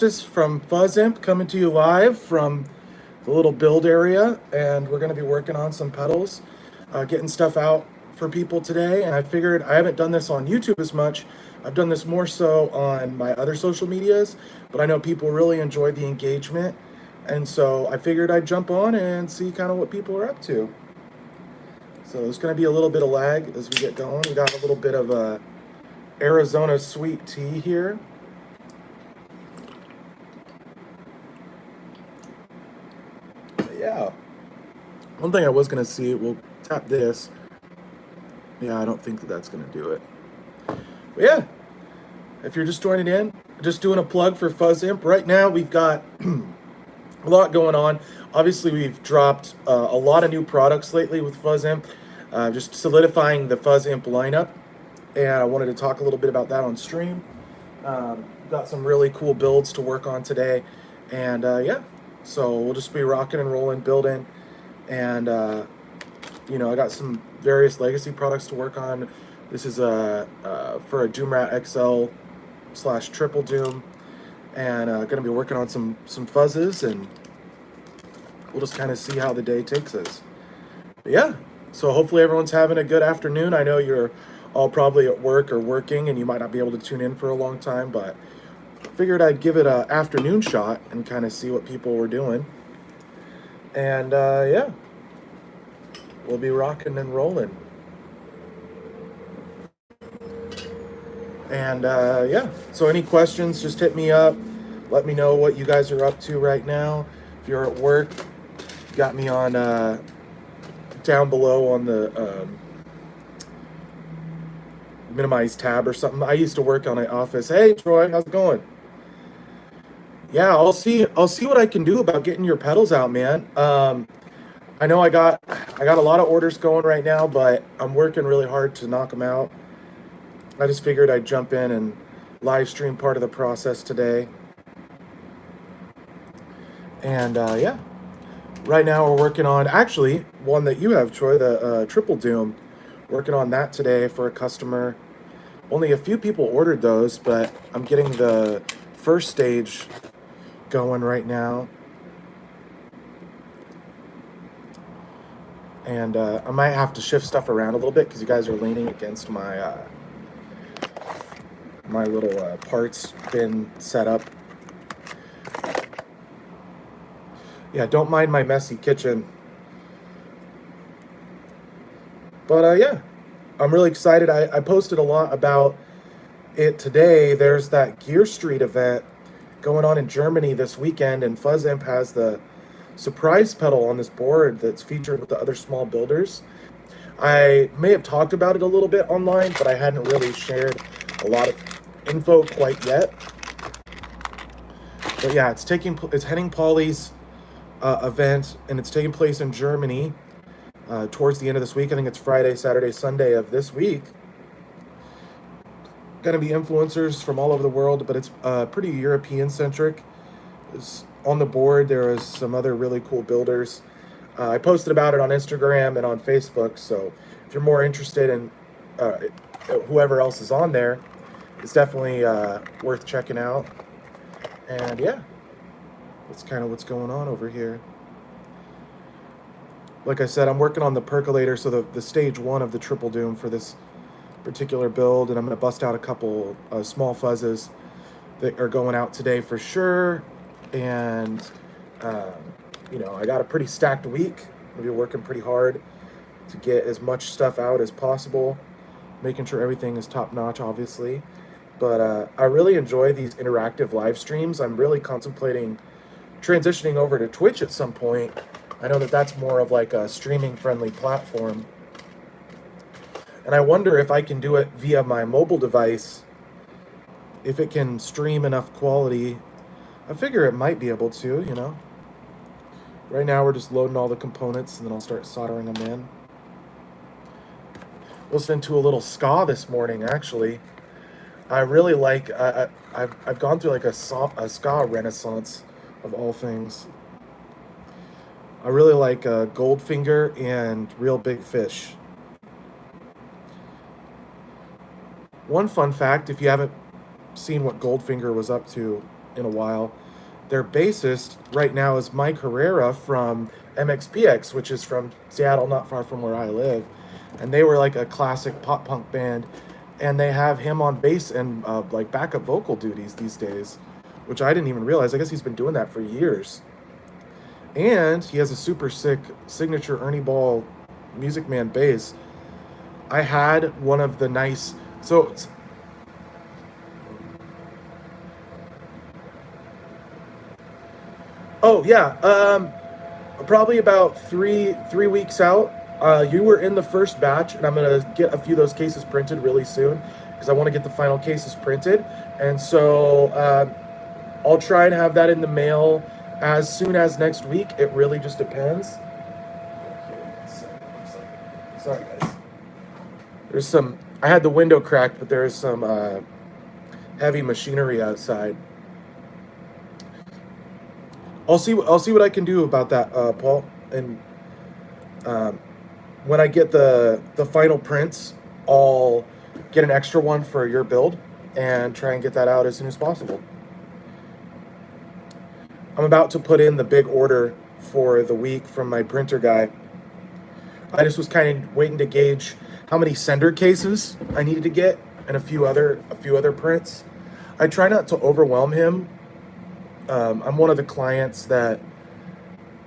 This from Fuzz Imp coming to you live from the little build area, and we're going to be working on some pedals, getting stuff out for people today. And I figured I haven't done this on YouTube as much. I've done this more so on my other social medias, but I know people really enjoy the engagement, and so I figured I'd jump on and see kind of what people are up to. So there's going to be a little bit of lag as we get going. We got a little bit of Arizona sweet tea here. Yeah. One thing I was going to see, we'll tap this. Yeah, I don't think that that's going to do it. But yeah, if you're just joining in, just doing a plug for Fuzz Imp. Right now, we've got a lot going on. Obviously, we've dropped a lot of new products lately with Fuzz Imp, just solidifying the Fuzz Imp lineup. And I wanted to talk a little bit about that on stream. Got some really cool builds to work on today. And yeah, so we'll just be rocking and rolling, building. And, you know, I got some various legacy products to work on. This is for a Doomrat XL / Triple Doom. And going to be working on some fuzzes. And we'll just kind of see how the day takes us. But yeah, so hopefully everyone's having a good afternoon. I know you're all probably at work or working, and you might not be able to tune in for a long time, but I figured I'd give it an afternoon shot and kind of see what people were doing. And yeah, we'll be rocking and rolling. And yeah, so any questions, just hit me up. Let me know what you guys are up to right now. If you're at work, you got me on down below on the minimize tab or something. I used to work on an office. Hey Troy, how's it going? Yeah, I'll see what I can do about getting your pedals out, man. I know I got a lot of orders going right now, but I'm working really hard to knock them out. I just figured I'd jump in and live stream part of the process today. And yeah, right now we're working on actually one that you have, Troy, the Triple Doom. Working on that today for a customer. Only a few people ordered those, but I'm getting the first stage going right now. And I might have to shift stuff around a little bit because you guys are leaning against my my little parts bin setup. Yeah, don't mind my messy kitchen. But yeah, I'm really excited. I posted a lot about it today. There's that Gear Street event going on in Germany this weekend, and Fuzz Imp has the surprise pedal on this board that's featured with the other small builders. I may have talked about it a little bit online, but I hadn't really shared a lot of info quite yet. But yeah, it's Henning Pauli's event, and it's taking place in Germany. Towards the end of this week. I think it's Friday, Saturday, Sunday of this week. Going to be influencers from all over the world, but it's pretty European-centric. On the board, there is some other really cool builders. I posted about it on Instagram and on Facebook, so if you're more interested in whoever else is on there, it's definitely worth checking out. And yeah, that's kind of what's going on over here. Like I said, I'm working on the percolator, so the stage 1 of the Triple Doom for this particular build, and I'm going to bust out a couple small fuzzes that are going out today for sure. And, you know, I got a pretty stacked week. I'm going to be working pretty hard to get as much stuff out as possible, making sure everything is top-notch, obviously. But I really enjoy these interactive live streams. I'm really contemplating transitioning over to Twitch at some point. I know that that's more of like a streaming-friendly platform. And I wonder if I can do it via my mobile device, if it can stream enough quality. I figure it might be able to, you know. Right now we're just loading all the components, and then I'll start soldering them in. Listening to a little ska this morning, actually. I really like, I've gone through like a ska renaissance of all things. I really like Goldfinger and Real Big Fish. One fun fact, if you haven't seen what Goldfinger was up to, in a while. Their bassist right now is Mike Herrera from MXPX, which is from Seattle, not far from where I live. And they were like a classic pop punk band. And they have him on bass and like backup vocal duties these days, which I didn't even realize. I guess he's been doing that for years. And he has a super sick signature Ernie Ball Music Man bass. I had one of the nice. So oh yeah, probably about three weeks out. You were in the first batch, and I'm gonna get a few of those cases printed really soon because I want to get the final cases printed, and so I'll try and have that in the mail as soon as next week. It really just depends. Sorry guys. There's some. I had the window cracked, but there is some heavy machinery outside. I'll see what I can do about that, Paul. And um, when I get the final prints, I'll get an extra one for your build and try and get that out as soon as possible. I'm about to put in the big order for the week from my printer guy. I just was kind of waiting to gauge how many sender cases I needed to get and a few other prints. I try not to overwhelm him. I'm one of the clients that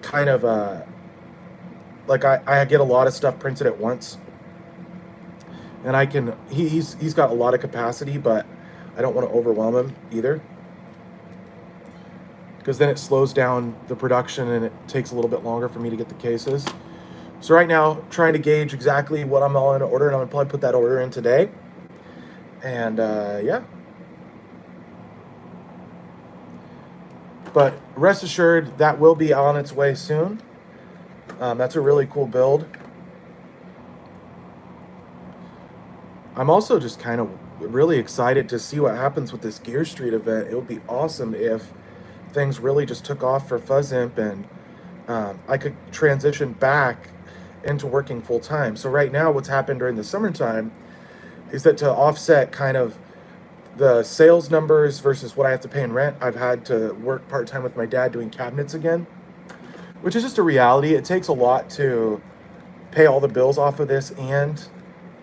kind of like I get a lot of stuff printed at once, and he's got a lot of capacity, but I don't want to overwhelm him either because then it slows down the production and it takes a little bit longer for me to get the cases. So right now, trying to gauge exactly what I'm all in to order, and I'm gonna probably put that order in today. And yeah, but rest assured that will be on its way soon. That's a really cool build. I'm also just kind of really excited to see what happens with this Gear Street event. It would be awesome if things really just took off for FuzzImp and I could transition back into working full time. So right now, what's happened during the summertime is that to offset kind of the sales numbers versus what I have to pay in rent, I've had to work part time with my dad doing cabinets again, which is just a reality. It takes a lot to pay all the bills off of this and,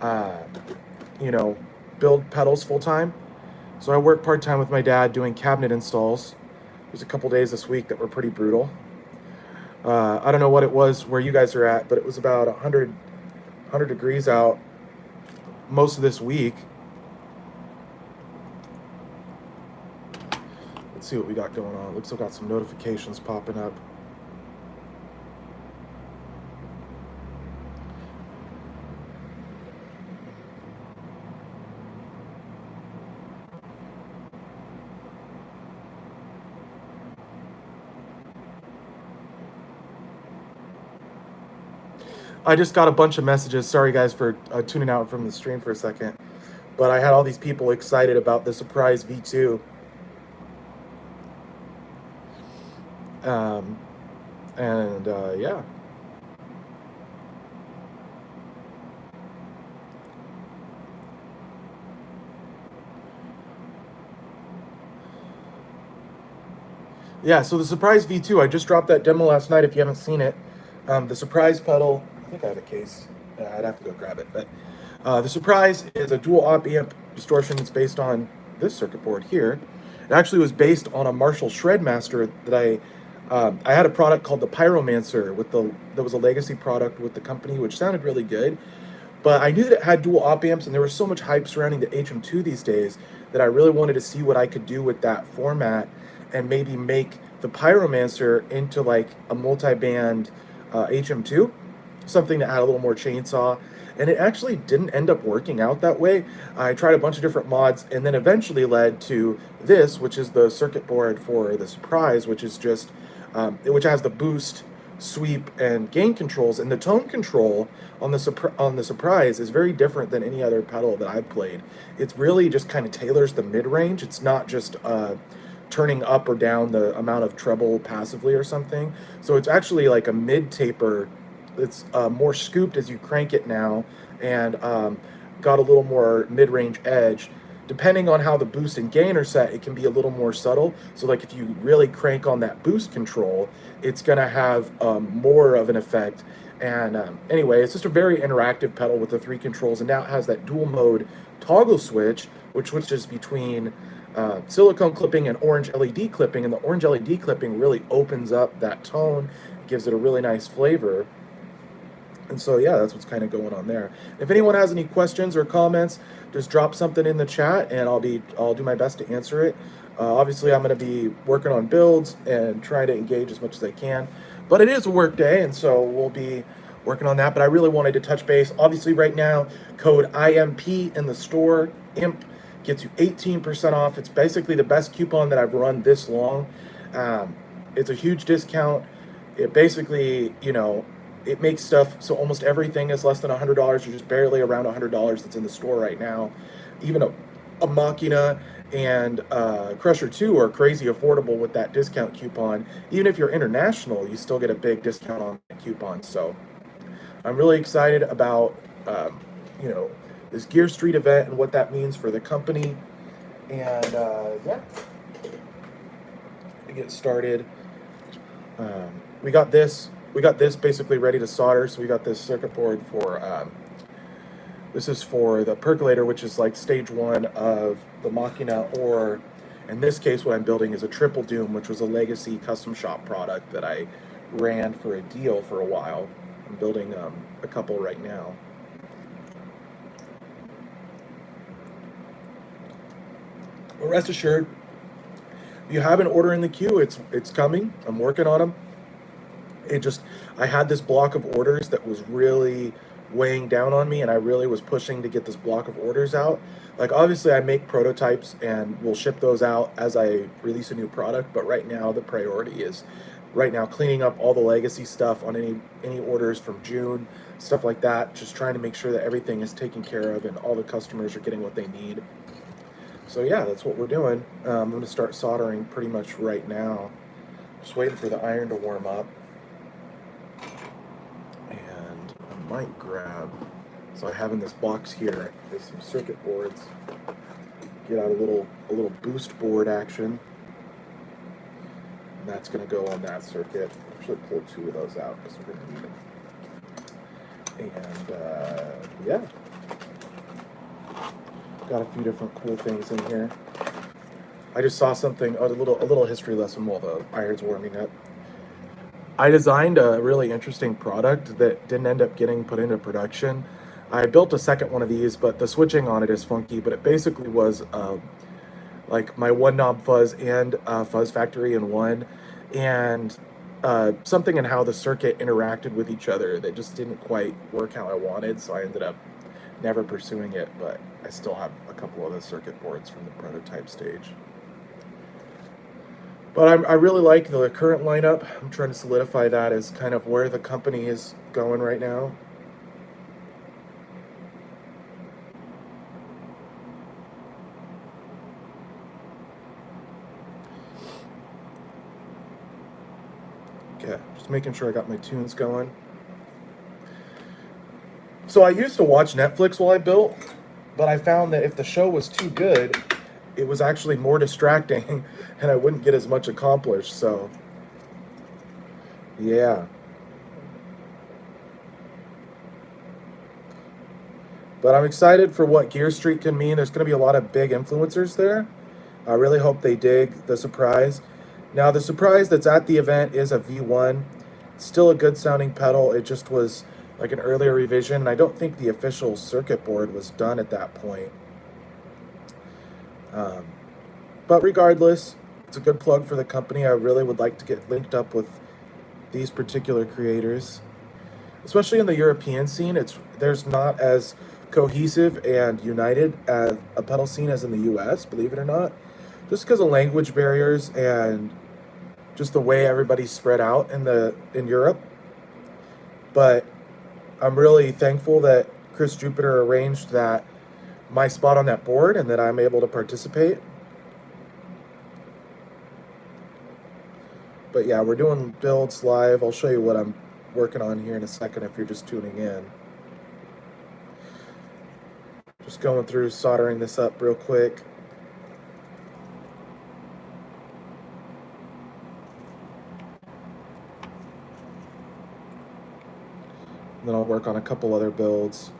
uh, you know, build pedals full time. So I work part time with my dad doing cabinet installs. There's a couple days this week that were pretty brutal. I don't know what it was where you guys are at, but it was about 100 degrees out most of this week. Let's see what we got going on. Looks like we got some notifications popping up. I just got a bunch of messages. Sorry, guys, for tuning out from the stream for a second. But I had all these people excited about the surprise V2. Um, and yeah. Yeah, so the surprise V2, I just dropped that demo last night if you haven't seen it. The surprise pedal, I think I have a case. I'd have to go grab it. But the surprise is a dual op amp distortion. It's based on this circuit board here. It actually was based on a Marshall Shredmaster that I had a product called the Pyromancer that was a legacy product with the company, which sounded really good. But I knew that it had dual op amps, and there was so much hype surrounding the HM2 these days that I really wanted to see what I could do with that format and maybe make the Pyromancer into like a multi-band HM2, something that had a little more chainsaw. And it actually didn't end up working out that way. I tried a bunch of different mods and then eventually led to this, which is the circuit board for the Surprise, which is just, which has the boost, sweep, and gain controls. And the tone control on the Surprise is very different than any other pedal that I've played. It's really just kind of tailors the mid-range. It's not just turning up or down the amount of treble passively or something. So it's actually like a mid-taper. It's more scooped as you crank it now, and got a little more mid-range edge depending on how the boost and gain are set, it can be a little more subtle. So like if you really crank on that boost control, it's gonna have more of an effect. And anyway, it's just a very interactive pedal with the 3 controls, and now it has that dual mode toggle switch, which switches between silicone clipping and orange LED clipping, and the orange LED clipping really opens up that tone, gives it a really nice flavor. And so yeah, that's what's kind of going on there. If anyone has any questions or comments, just drop something in the chat, and I'll do my best to answer it. Obviously, I'm going to be working on builds and trying to engage as much as I can, but it is a work day, and so we'll be working on that. But I really wanted to touch base. Obviously, right now, code IMP in the store, IMP, gets you 18% off. It's basically the best coupon that I've run this long. It's a huge discount. It basically, you know, it makes stuff so almost everything is less than $100. You're just barely around $100 that's in the store right now. Even a Machina and Crusher 2 are crazy affordable with that discount coupon. Even if you're international, you still get a big discount on that coupon. So I'm really excited about you know, this Gear Street event and what that means for the company. And yeah, to get started, we got this basically ready to solder. So we got this circuit board for this is for the percolator, which is like stage 1 of the Machina, or in this case what I'm building is a Triple Doom, which was a legacy custom shop product that I ran for a deal for a while. I'm building a couple right now. But rest assured, if you have an order in the queue, it's coming. I'm working on them. I had this block of orders that was really weighing down on me, and I really was pushing to get this block of orders out. Like obviously I make prototypes and we'll ship those out as I release a new product, but right now the priority is cleaning up all the legacy stuff on any orders from June, stuff like that, just trying to make sure that everything is taken care of and all the customers are getting what they need. So yeah, that's what we're doing. I'm going to start soldering pretty much right now. Just waiting for the iron to warm up. And I might grab, so I have in this box here, there's some circuit boards. Get out a little boost board action. And that's going to go on that circuit. I should pull 2 of those out because we're going to need them. And yeah. Got a few different cool things in here. I just saw something, a little history lesson while the iron's warming up. I designed a really interesting product that didn't end up getting put into production. I built a second one of these, but the switching on it is funky, but it basically was like my one knob fuzz and fuzz factory in one, and something in how the circuit interacted with each other that just didn't quite work how I wanted, so I ended up never pursuing it, but I still have a couple of the circuit boards from the prototype stage. But I really like the current lineup. I'm trying to solidify that as kind of where the company is going right now. Okay, just making sure I got my tunes going. So I used to watch Netflix while I built, but I found that if the show was too good, it was actually more distracting and I wouldn't get as much accomplished. So yeah. But I'm excited for what Gear Street can mean. There's going to be a lot of big influencers there. I really hope they dig the surprise. Now the surprise that's at the event is a V1. It's still a good sounding pedal. It just was like an earlier revision. I don't think the official circuit board was done at that point. But regardless, it's a good plug for the company. I really would like to get linked up with these particular creators, especially in the European scene. There's not as cohesive and united as a pedal scene as in the US, believe it or not, just because of language barriers and just the way everybody's spread out in Europe. But I'm really thankful that Chris Jupiter arranged that my spot on that board and that I'm able to participate. But yeah, we're doing builds live. I'll show you what I'm working on here in a second if you're just tuning in. Just going through soldering this up real quick. And then I'll work on a couple other builds.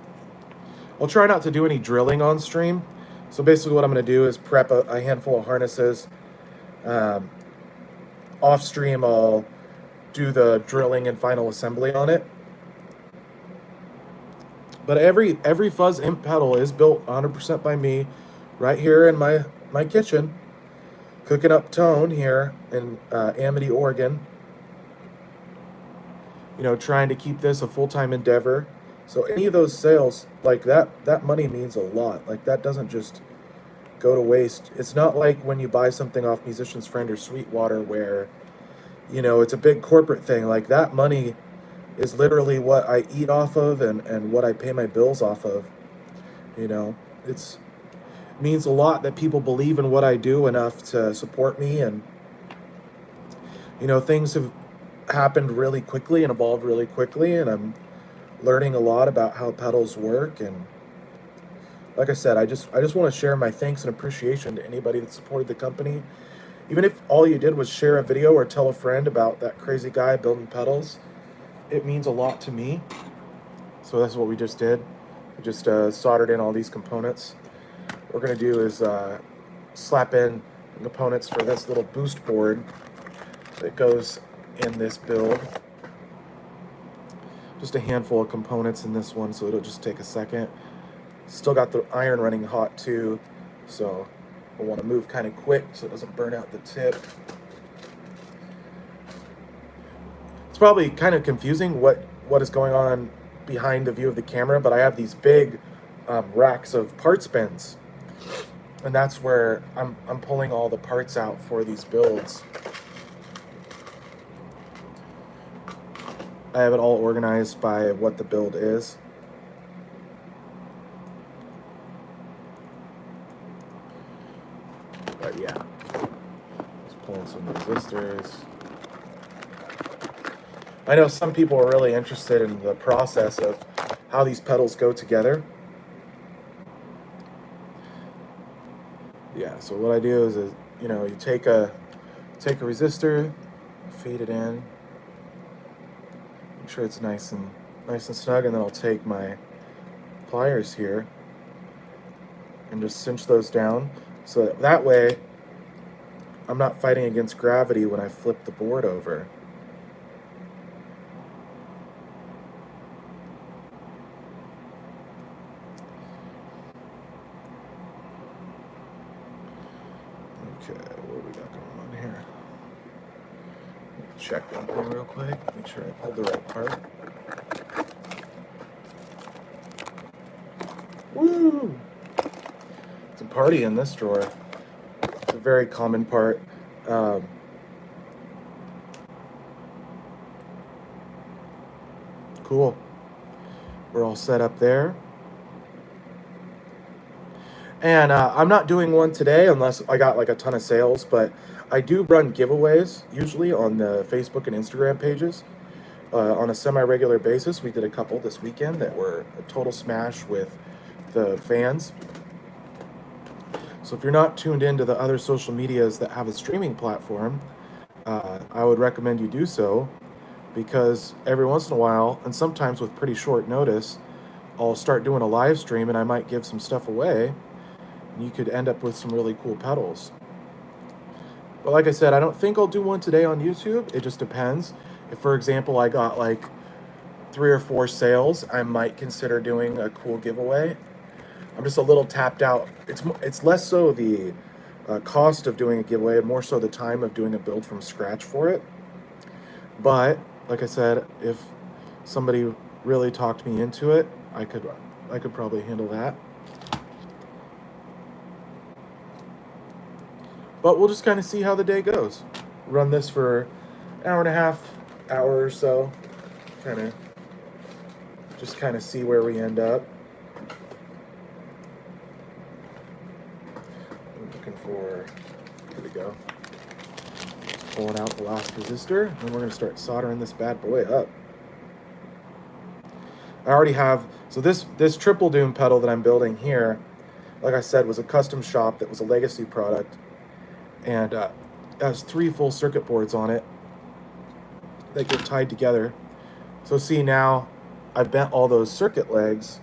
I'll try not to do any drilling on stream. So basically what I'm going to do is prep a handful of harnesses. Off stream, I'll do the drilling and final assembly on it. But every fuzz imp pedal is built 100% by me right here in my kitchen. Cooking up tone here in Amity, Oregon. You know, trying to keep this a full-time endeavor. So any of those sales, like that money means a lot. Like that doesn't just go to waste. It's not like when you buy something off Musician's Friend or Sweetwater where, you know, it's a big corporate thing. Like that money is literally what I eat off of and what I pay my bills off of. You know, it means a lot that people believe in what I do enough to support me. And, you know, things have happened really quickly and evolved really quickly. And I'm learning a lot about how pedals work. And like I said, I just want to share my thanks and appreciation to anybody that supported the company. Even if all you did was share a video or tell a friend about that crazy guy building pedals, it means a lot to me. So that's what we just did. We just soldered in all these components. What we're going to do is slap in components for this little boost board that goes in this build. Just a handful of components in this one, so it'll just take a second. Still got the iron running hot too, so I want to move kind of quick so it doesn't burn out the tip. It's probably kind of confusing what is going on behind the view of the camera, but I have these big racks of parts bins, and that's where I'm pulling all the parts out for these builds. I have it all organized by what the build is. But yeah, just pulling some resistors. I know some people are really interested in the process of how these pedals go together. Yeah, so what I do is you know, you take a resistor, feed it in, make sure it's nice and snug, and then I'll take my pliers here and just cinch those down. So that way, I'm not fighting against gravity when I flip the board over. Okay, what do we got going on here? Check one thing real quick, make sure I pulled the right part. Woo! It's a party in this drawer. It's a very common part. Cool. We're all set up there. And I'm not doing one today unless I got like a ton of sales, but I do run giveaways usually on the Facebook and Instagram pages on a semi-regular basis. We did a couple this weekend that were a total smash with the fans. So if you're not tuned into the other social medias that have a streaming platform, I would recommend you do so, because every once in a while, and sometimes with pretty short notice, I'll start doing a live stream and I might give some stuff away. And you could end up with some really cool pedals. But like I said, I don't think I'll do one today on YouTube. It just depends. If, for example, I got like 3 or 4 sales, I might consider doing a cool giveaway. I'm just a little tapped out. It's less so the cost of doing a giveaway, and more so the time of doing a build from scratch for it. But like I said, if somebody really talked me into it, I could probably handle that. But we'll just kind of see how the day goes. Run this for an hour and a half, hour or so. Just kind of see where we end up. I'm looking for, here we go. Just pulling out the last resistor, and we're going to start soldering this bad boy up. I already have, so this triple doom pedal that I'm building here like I said, was a custom shop that was a legacy product, and it has 3 full circuit boards on it that get tied together. So see, now I've bent all those circuit legs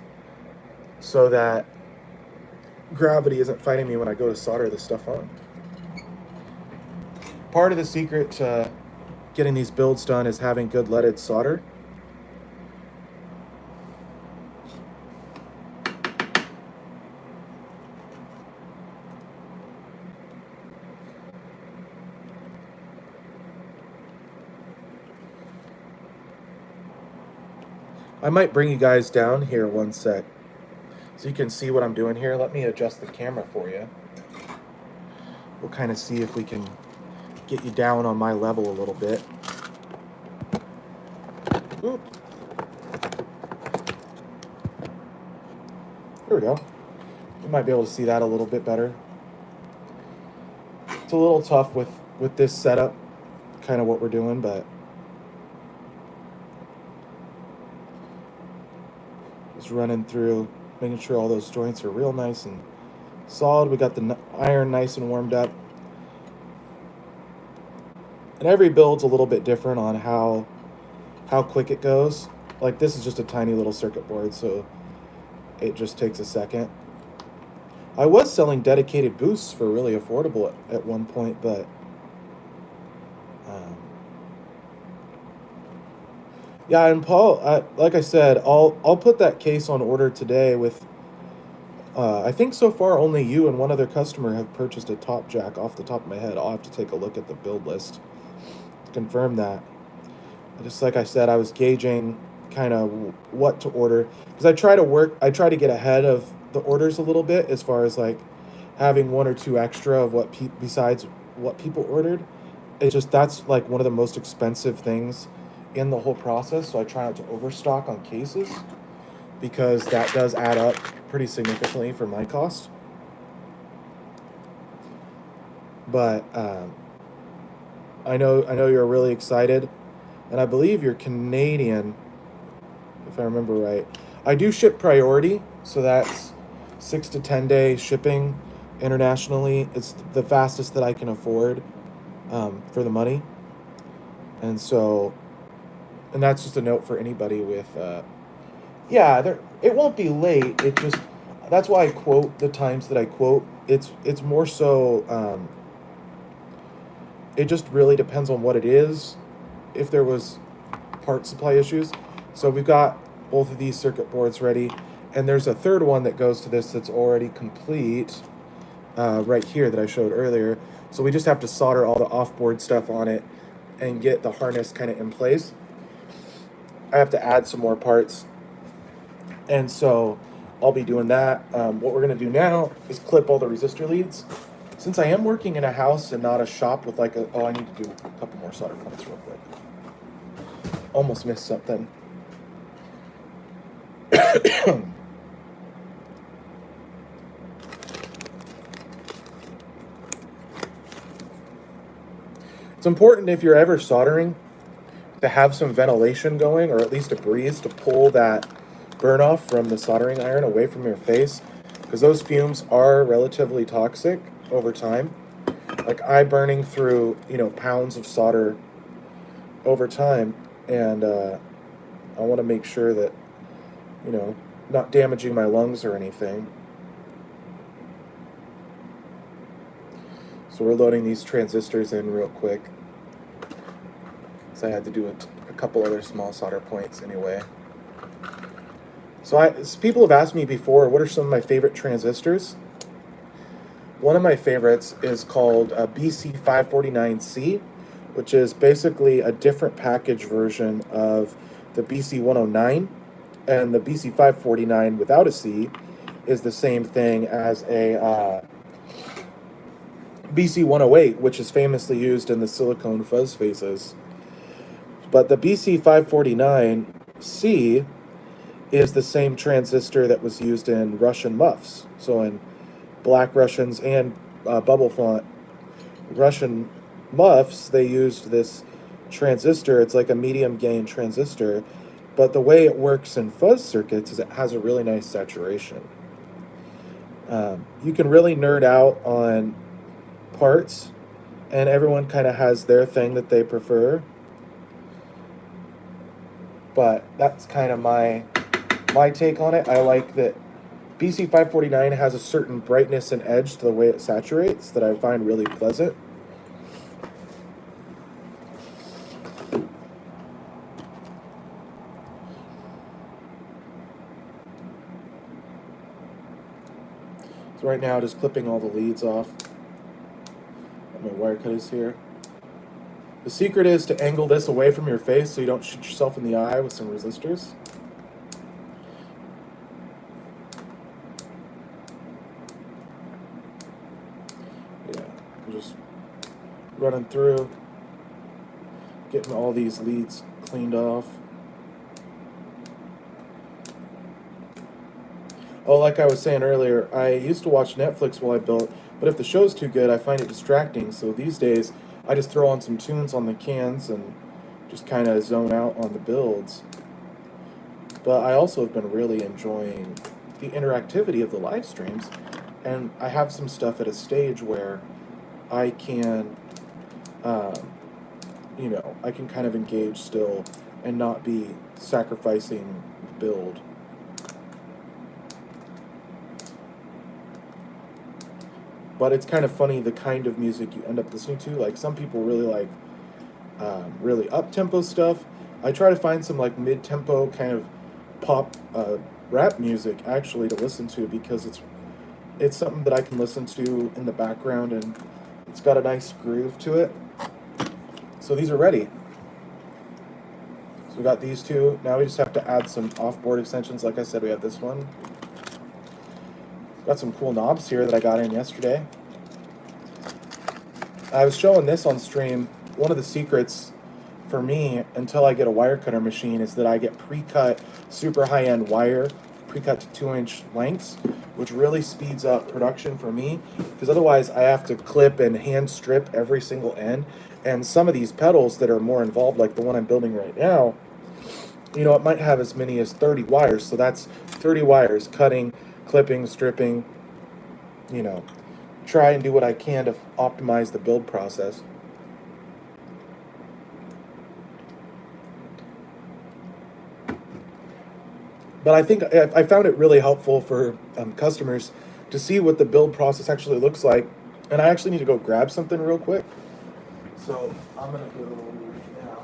so that gravity isn't fighting me when I go to solder this stuff on. Part of the secret to getting these builds done is having good leaded solder. I might bring you guys down here one sec so you can see what I'm doing here. Let me adjust the camera for you. We'll kind of see if we can get you down on my level a little bit. Oop. There we go. You might be able to see that a little bit better. It's a little tough with this setup, kind of what we're doing, but just running through, making sure all those joints are real nice and solid. We got the iron nice and warmed up. And every build's a little bit different on how quick it goes. Like this is just a tiny little circuit board, so it just takes a second. I was selling dedicated boosts for really affordable at one point, but yeah. And Paul, like I said, I'll put that case on order today. With I think so far only you and one other customer have purchased a top jack off the top of my head. I'll have to take a look at the build list to confirm that. Just like I said, I was gauging kind of what to order because I try to get ahead of the orders a little bit as far as like having 1 or 2 extra of what besides what people ordered. It's just that's like one of the most expensive things in the whole process, so I try not to overstock on cases because that does add up pretty significantly for my cost. But I know you're really excited, and I believe you're Canadian, if I remember right. I do ship priority, so that's 6 to 10 day shipping internationally. It's the fastest that I can afford for the money, and that's just a note for anybody with it won't be late. It just, that's why I quote the times that I quote. It's more so it just really depends on what it is. If there was part supply issues. So we've got both of these circuit boards ready, and there's a third one that goes to this that's already complete right here that I showed earlier. So we just have to solder all the off-board stuff on it and get the harness kind of in place. I have to add some more parts, and so I'll be doing that. What we're going to do now is clip all the resistor leads. Since I am working in a house and not a shop with like I need to do a couple more solder points real quick. Almost missed something. It's important if you're ever soldering to have some ventilation going, or at least a breeze to pull that burn off from the soldering iron away from your face, because those fumes are relatively toxic over time. Like I burning through, pounds of solder over time, and I want to make sure that, not damaging my lungs or anything. So we're loading these transistors in real quick. So I had to do a couple other small solder points anyway. So people have asked me before, what are some of my favorite transistors? One of my favorites is called BC549C, which is basically a different package version of the BC109, and the BC549 without a C is the same thing as a BC108, which is famously used in the silicone fuzz faces. But the BC549C is the same transistor that was used in Russian muffs. So in Black Russians and bubble font Russian muffs, they used this transistor. It's like a medium gain transistor, but the way it works in fuzz circuits is it has a really nice saturation. You can really nerd out on parts, and everyone kind of has their thing that they prefer. But that's kind of my take on it. I like that BC549 has a certain brightness and edge to the way it saturates that I find really pleasant. So right now, just clipping all the leads off. Got my wire cutters here. The secret is to angle this away from your face so you don't shoot yourself in the eye with some resistors. Yeah, I'm just running through, getting all these leads cleaned off. Oh, like I was saying earlier, I used to watch Netflix while I built, but if the show's too good, I find it distracting. So these days, I just throw on some tunes on the cans and just kind of zone out on the builds. But I also have been really enjoying the interactivity of the live streams, and I have some stuff at a stage where I can, I can kind of engage still and not be sacrificing the build. But it's kind of funny the kind of music you end up listening to. Like some people really like really up-tempo stuff. I try to find some like mid-tempo kind of pop rap music actually to listen to because it's something that I can listen to in the background and it's got a nice groove to it. So these are ready. So we got these two. Now we just have to add some off-board extensions. Like I said, we have this one. Got some cool knobs here that I got in yesterday. I was showing this on stream. One of the secrets for me until I get a wire cutter machine is that I get pre-cut super high-end wire, pre-cut to 2-inch lengths, which really speeds up production for me because otherwise I have to clip and hand strip every single end. And some of these pedals that are more involved, like the one I'm building right now, it might have as many as 30 wires. So that's 30 wires cutting, clipping, stripping, try and do what I can to optimize the build process. But I think I found it really helpful for customers to see what the build process actually looks like. And I actually need to go grab something real quick. So I'm going to go right now.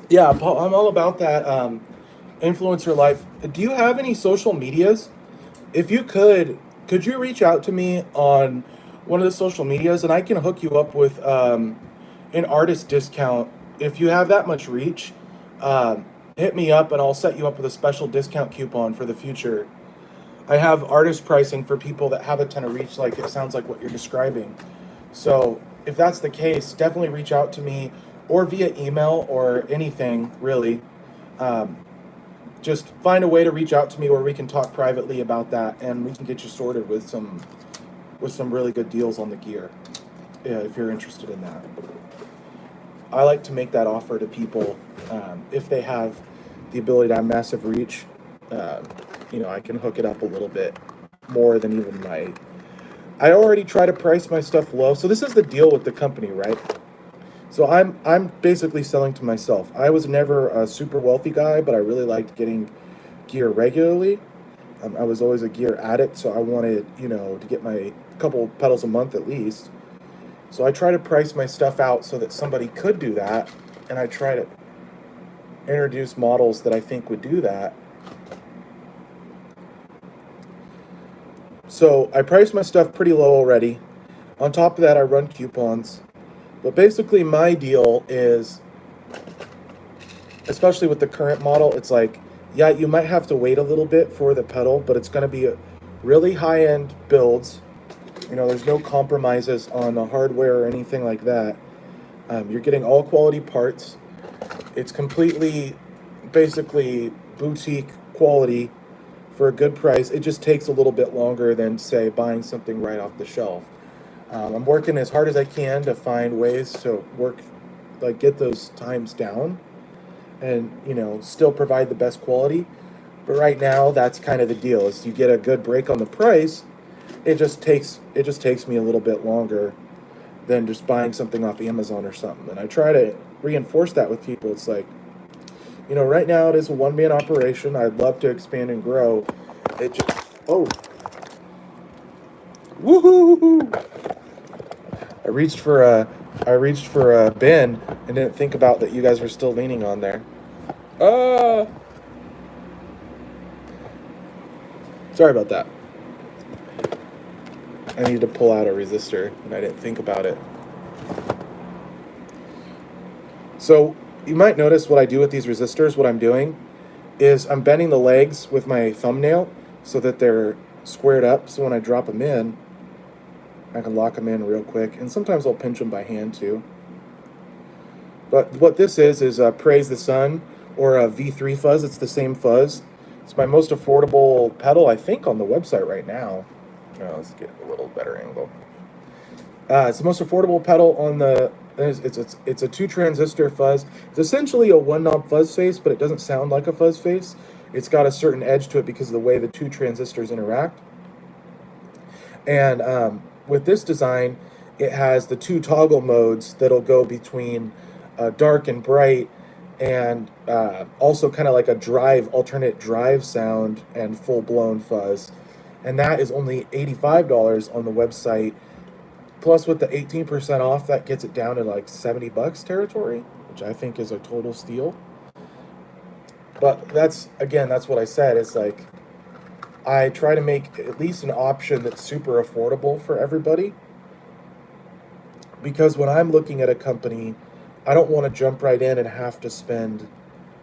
Yeah, Paul, I'm all about that influencer life. Do you have any social medias? If you could you reach out to me on one of the social medias and I can hook you up with an artist discount? If you have that much reach, hit me up and I'll set you up with a special discount coupon for the future. I have artist pricing for people that have a ton of reach, like it sounds like what you're describing. So if that's the case, definitely reach out to me or via email or anything really. Just find a way to reach out to me where we can talk privately about that and we can get you sorted with some really good deals on the gear. Yeah, if you're interested in that. I like to make that offer to people if they have the ability to have massive reach. I can hook it up a little bit more than even my. I already try to price my stuff low. So this is the deal with the company, right? So I'm basically selling to myself. I was never a super wealthy guy, but I really liked getting gear regularly. I was always a gear addict, so I wanted, to get my couple pedals a month at least. So I try to price my stuff out so that somebody could do that, and I try to introduce models that I think would do that. So I price my stuff pretty low already. On top of that, I run coupons. But basically my deal is, especially with the current model, it's like, yeah, you might have to wait a little bit for the pedal, but it's going to be really high-end builds. You know, there's no compromises on the hardware or anything like that. You're getting all quality parts. It's completely, basically, boutique quality for a good price. It just takes a little bit longer than, say, buying something right off the shelf. I'm working as hard as I can to find ways to work, like get those times down, and still provide the best quality. But right now, that's kind of the deal. Is you get a good break on the price, it just takes me a little bit longer than just buying something off Amazon or something. And I try to reinforce that with people. It's like, right now it is a one-man operation. I'd love to expand and grow. It just, oh, woohoo! I reached for a bin and didn't think about that you guys were still leaning on there. Uh, Sorry about that. I need to pull out a resistor and I didn't think about it. So you might notice what I do with these resistors. What I'm doing is I'm bending the legs with my thumbnail so that they're squared up. So when I drop them in, I can lock them in real quick. And sometimes I'll pinch them by hand too. But what this is Praise the Sun or a V3 fuzz. It's the same fuzz. It's my most affordable pedal, I think, on the website right now. Let's get a little better angle. It's the most affordable pedal on the. It's a 2 transistor fuzz. It's essentially a 1 knob fuzz face, but it doesn't sound like a fuzz face. It's got a certain edge to it because of the way the 2 transistors interact. And with this design, it has the 2 toggle modes that'll go between dark and bright, and also kind of like a alternate drive sound and full-blown fuzz. And that is only $85 on the website. Plus, with the 18% off, that gets it down to like $70 territory, which I think is a total steal. But that's what I said. It's like I try to make at least an option that's super affordable for everybody. Because when I'm looking at a company, I don't want to jump right in and have to spend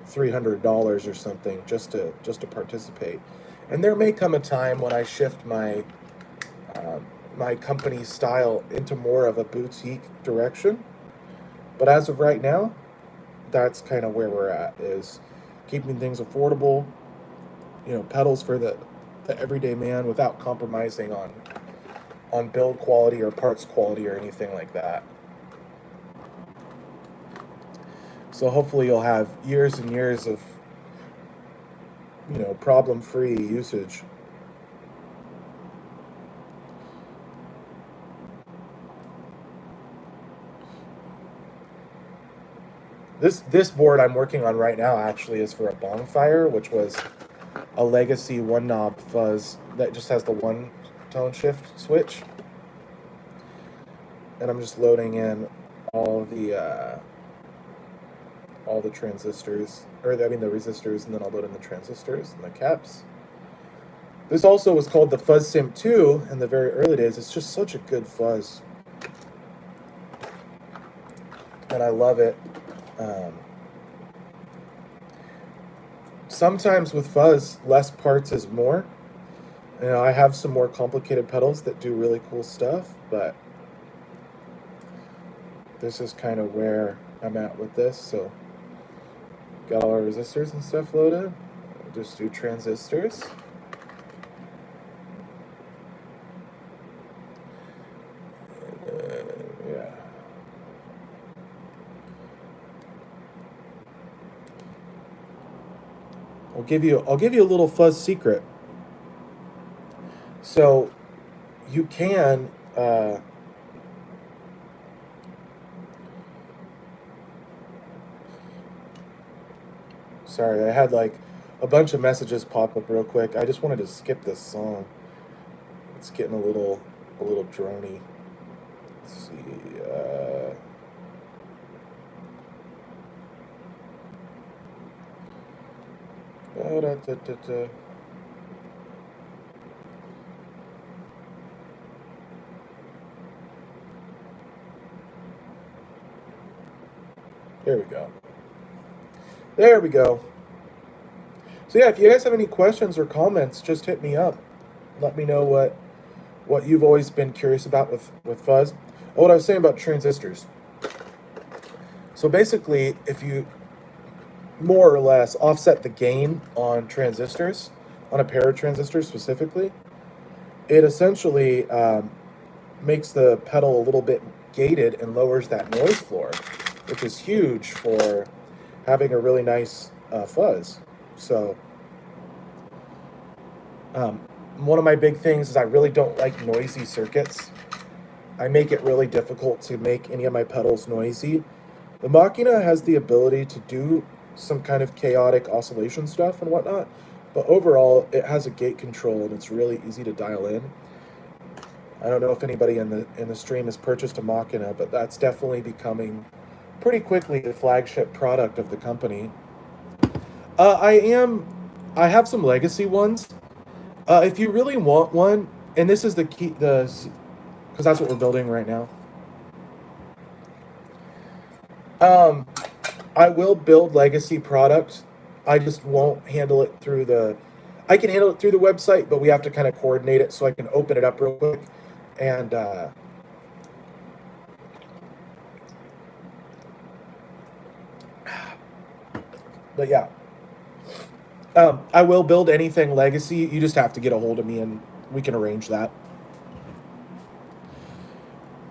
$300 or something just to participate. And there may come a time when I shift my company style into more of a boutique direction. But as of right now, that's kind of where we're at, is keeping things affordable, pedals for the everyday man without compromising on build quality or parts quality or anything like that. So hopefully you'll have years and years of problem-free usage. This board I'm working on right now actually is for a Bonfire, which was a legacy 1 knob fuzz that just has the 1 tone shift switch. And I'm just loading in all the transistors, the resistors, and then I'll load in the transistors and the caps. This also was called the Fuzz Sim 2 in the very early days. It's just such a good fuzz, and I love it. Sometimes with fuzz, less parts is more. I have some more complicated pedals that do really cool stuff, but this is kind of where I'm at with this. So got all our resistors and stuff loaded. I'll just do transistors. Yeah. I'll give you a little fuzz secret. So you can sorry, I had like a bunch of messages pop up real quick. I just wanted to skip this song. It's getting a little drony. Let's see. Da-da-da-da-da. There we go. There we go. So yeah, if you guys have any questions or comments, just hit me up. Let me know what you've always been curious about with fuzz. Oh, what I was saying about transistors. So basically, if you more or less offset the gain on transistors, on a pair of transistors specifically, it essentially makes the pedal a little bit gated and lowers that noise floor, which is huge for having a really nice fuzz. So um, one of my big things is I really don't like noisy circuits. I make it really difficult to make any of my pedals noisy. The Machina has the ability to do some kind of chaotic oscillation stuff and whatnot, but overall it has a gate control and it's really easy to dial in. I don't know if anybody in the stream has purchased a Machina, but that's definitely becoming pretty quickly the flagship product of the company. I am. I have some legacy ones. If you really want one, and this is the key, because that's what we're building right now. Um, I will build legacy products. I just won't handle it through the. I can handle it through the website, but we have to kind of coordinate it so I can open it up real quick. And but yeah, I will build anything legacy. You just have to get a hold of me, and we can arrange that.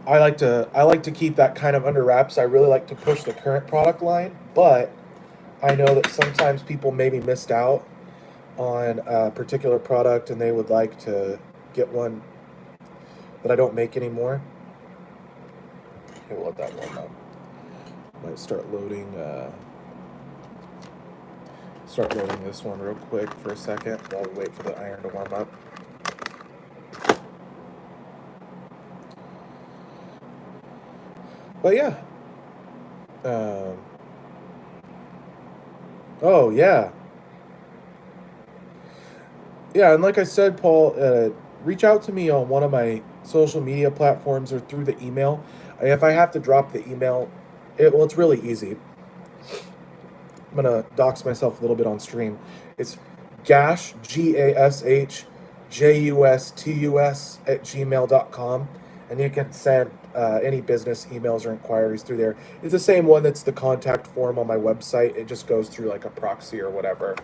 I like to keep that kind of under wraps. I really like to push the current product line, but I know that sometimes people maybe missed out on a particular product and they would like to get one that I don't make anymore. Okay, we'll let that warm up. Might start loading this one real quick for a second while we wait for the iron to warm up. But yeah. Oh yeah. Yeah, and like I said, Paul, reach out to me on one of my social media platforms or through the email. If I have to drop the email, it's really easy. I'm gonna dox myself a little bit on stream. It's gash GASHJUSTUS at gmail.com, and you can send any business emails or inquiries through there. It's the same one that's the contact form on my website. It just goes through like a proxy or whatever,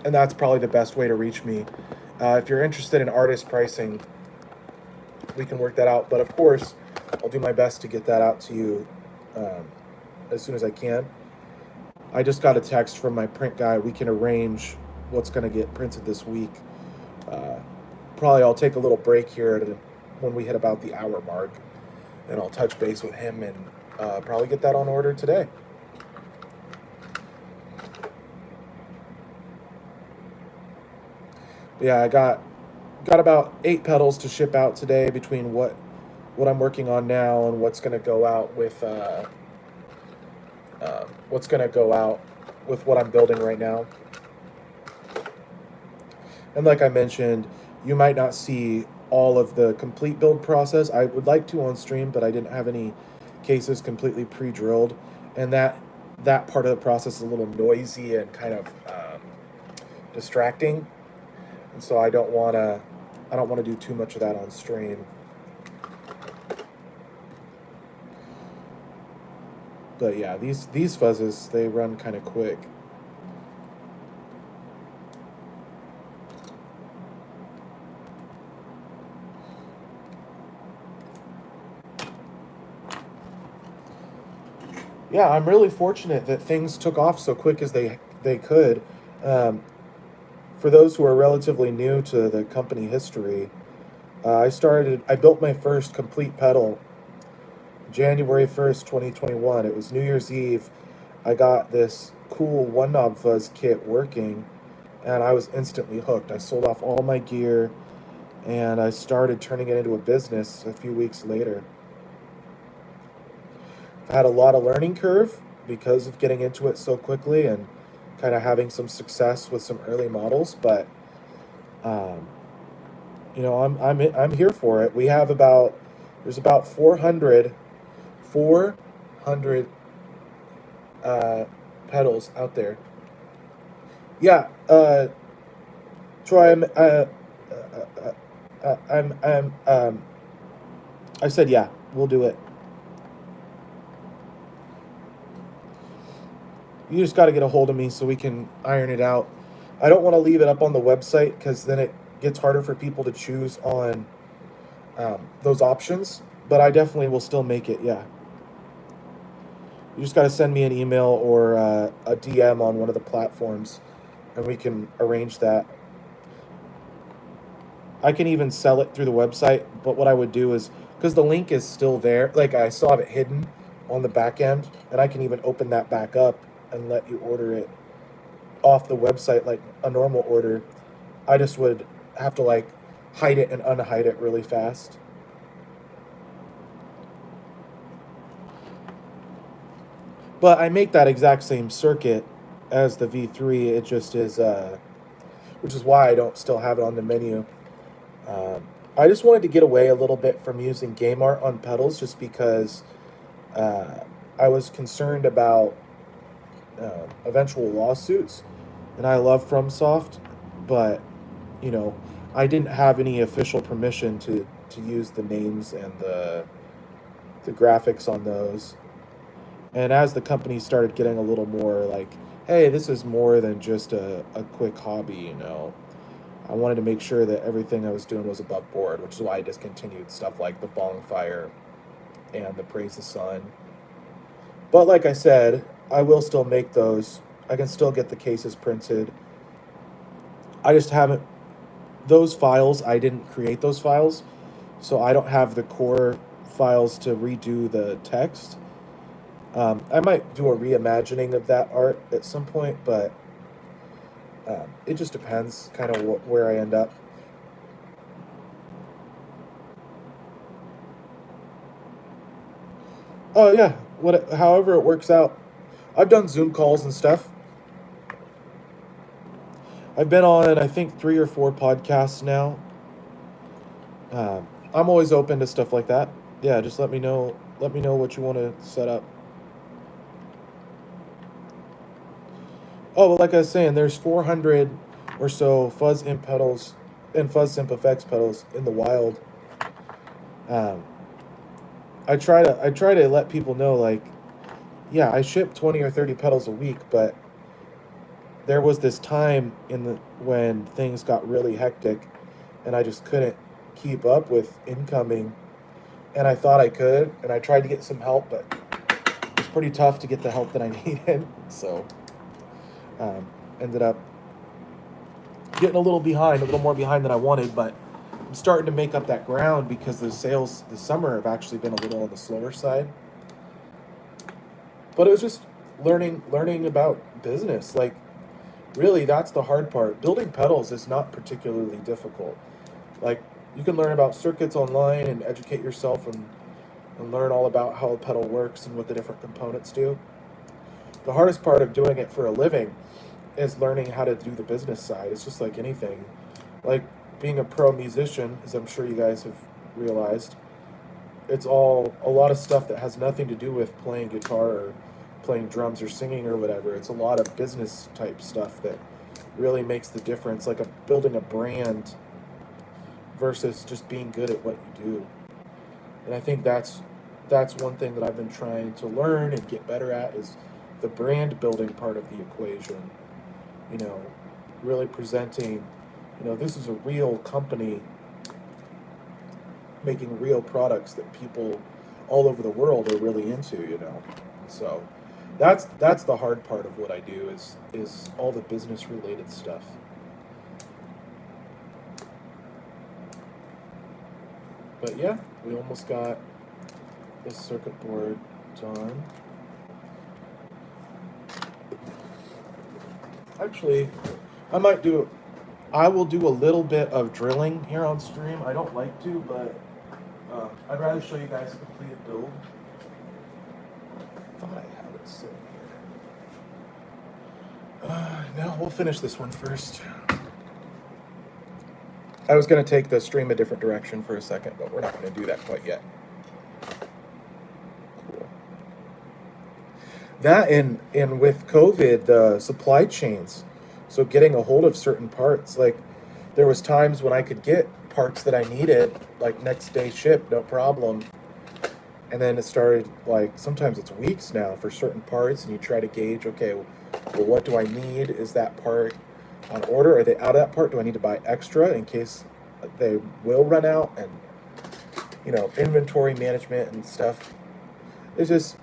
and that's probably the best way to reach me. If you're interested in artist pricing, we can work that out. But of course, I'll do my best to get that out to you as soon as I can. I just got a text from my print guy. We can arrange what's going to get printed this week. Probably I'll take a little break here when we hit about the hour mark, and I'll touch base with him and probably get that on order today. But yeah, I got about 8 pedals to ship out today between what I'm working on now and what's going to go out with what I'm building right now. And like I mentioned, you might not see all of the complete build process. I would like to on stream, but I didn't have any cases completely pre-drilled, and that part of the process is a little noisy and kind of distracting, and so I don't want to do too much of that on stream. But yeah, these fuzzes, they run kind of quick. Yeah, I'm really fortunate that things took off so quick as they could. For those who are relatively new to the company history, I built my first complete pedal January 1st, 2021. It was New Year's Eve. I got this cool one knob fuzz kit working, and I was instantly hooked. I sold off all my gear, and I started turning it into a business a few weeks later. I've had a lot of learning curve because of getting into it so quickly and kind of having some success with some early models, but I'm here for it. There's about 400 pedals out there. Yeah, Troy, I said, yeah, we'll do it. You just got to get a hold of me so we can iron it out. I don't want to leave it up on the website because then it gets harder for people to choose on those options. But I definitely will still make it. Yeah, you just got to send me an email or a DM on one of the platforms, and we can arrange that. I can even sell it through the website. But what I would do is, because the link is still there, like I still have it hidden on the back end, and I can even open that back up and let you order it off the website like a normal order. I just would have to like hide it and unhide it really fast. But I make that exact same circuit as the V3. It just is, which is why I don't still have it on the menu. I just wanted to get away a little bit from using game art on pedals just because uh, I was concerned about eventual lawsuits. And I love FromSoft, but you know, I didn't have any official permission to use the names and the graphics on those. And as the company started getting a little more like, hey, this is more than just a quick hobby, you know, I wanted to make sure that everything I was doing was above board, which is why I discontinued stuff like the Bonfire and the Praise the Sun. But like I said, I will still make those. I can still get the cases printed. I just haven't, those files, I didn't create those files, so I don't have the core files to redo the text. I might do a reimagining of that art at some point, but it just depends kind of where I end up. Oh yeah, however it works out. I've done Zoom calls and stuff. I've been on I think 3 or 4 podcasts now. I'm always open to stuff like that. Yeah, just let me know. Let me know what you want to set up. Oh, well, like I was saying, there's 400 or so fuzz imp pedals and fuzz imp effects pedals in the wild. Um, I try to let people know like, yeah, I ship 20 or 30 pedals a week, but there was this time in the when things got really hectic, and I just couldn't keep up with incoming, and I thought I could, and I tried to get some help, but it's pretty tough to get the help that I needed. So um, ended up getting a little behind, a little more behind than I wanted, but I'm starting to make up that ground because the sales this summer have actually been a little on the slower side. But it was just learning about business. Like really, that's the hard part. Building pedals is not particularly difficult. Like you can learn about circuits online and educate yourself and learn all about how a pedal works and what the different components do. The hardest part of doing it for a living is learning how to do the business side. It's just like anything. Like being a pro musician, as I'm sure you guys have realized, it's all a lot of stuff that has nothing to do with playing guitar or playing drums or singing or whatever. It's a lot of business type stuff that really makes the difference, like building a brand versus just being good at what you do. And I think that's one thing that I've been trying to learn and get better at is the brand building part of the equation. You know, really presenting, you know, this is a real company making real products that people all over the world are really into, you know. So that's the hard part of what I do is all the business related stuff. But yeah, we almost got this circuit board done. Actually, I might do I will do a little bit of drilling here on stream. I don't like to, but I'd rather show you guys a completed build. I thought I had it sitting here. No, we'll finish this one first. I was going to take the stream a different direction for a second, but we're not going to do that quite yet. Cool. That and with COVID, the supply chains, so getting a hold of certain parts, like there was times when I could get parts that I needed, like next day ship, no problem. And then it started, like, sometimes it's weeks now for certain parts, and you try to gauge, okay, well, what do I need? Is that part on order? Are they out of that part? Do I need to buy extra in case they will run out? And, inventory management and stuff. It's just,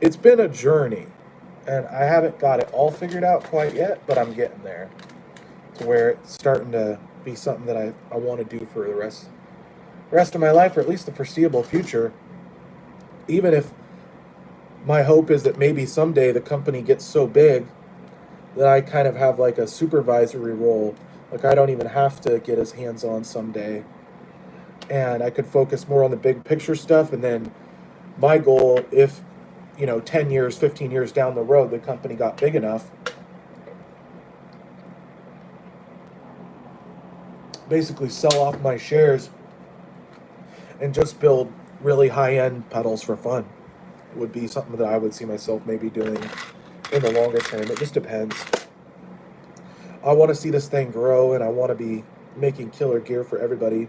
it's been a journey, and I haven't got it all figured out quite yet, but I'm getting there to where it's starting to be something that I want to do for the rest of my life, or at least the foreseeable future. Even if my hope is that maybe someday the company gets so big that I kind of have like a supervisory role. Like I don't even have to get as hands on someday. And I could focus more on the big picture stuff. And then my goal, if, 10 years, 15 years down the road, the company got big enough, basically sell off my shares and just build really high end pedals for fun. It would be something that I would see myself maybe doing in the longer term. It just depends. I want to see this thing grow, and I want to be making killer gear for everybody.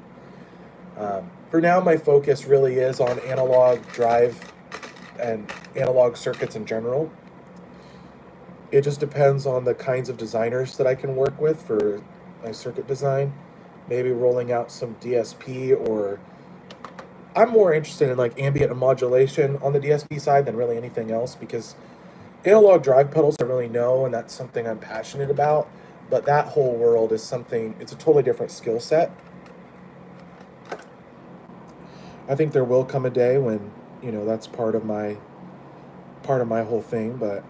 For now, my focus really is on analog drive and analog circuits in general. It just depends on the kinds of designers that I can work with for my circuit design. Maybe rolling out some DSP, or I'm more interested in like ambient modulation on the DSP side than really anything else, because analog drive pedals I really know, and that's something I'm passionate about. But that whole world is something, it's a totally different skill set. I think there will come a day when, that's part of my whole thing, but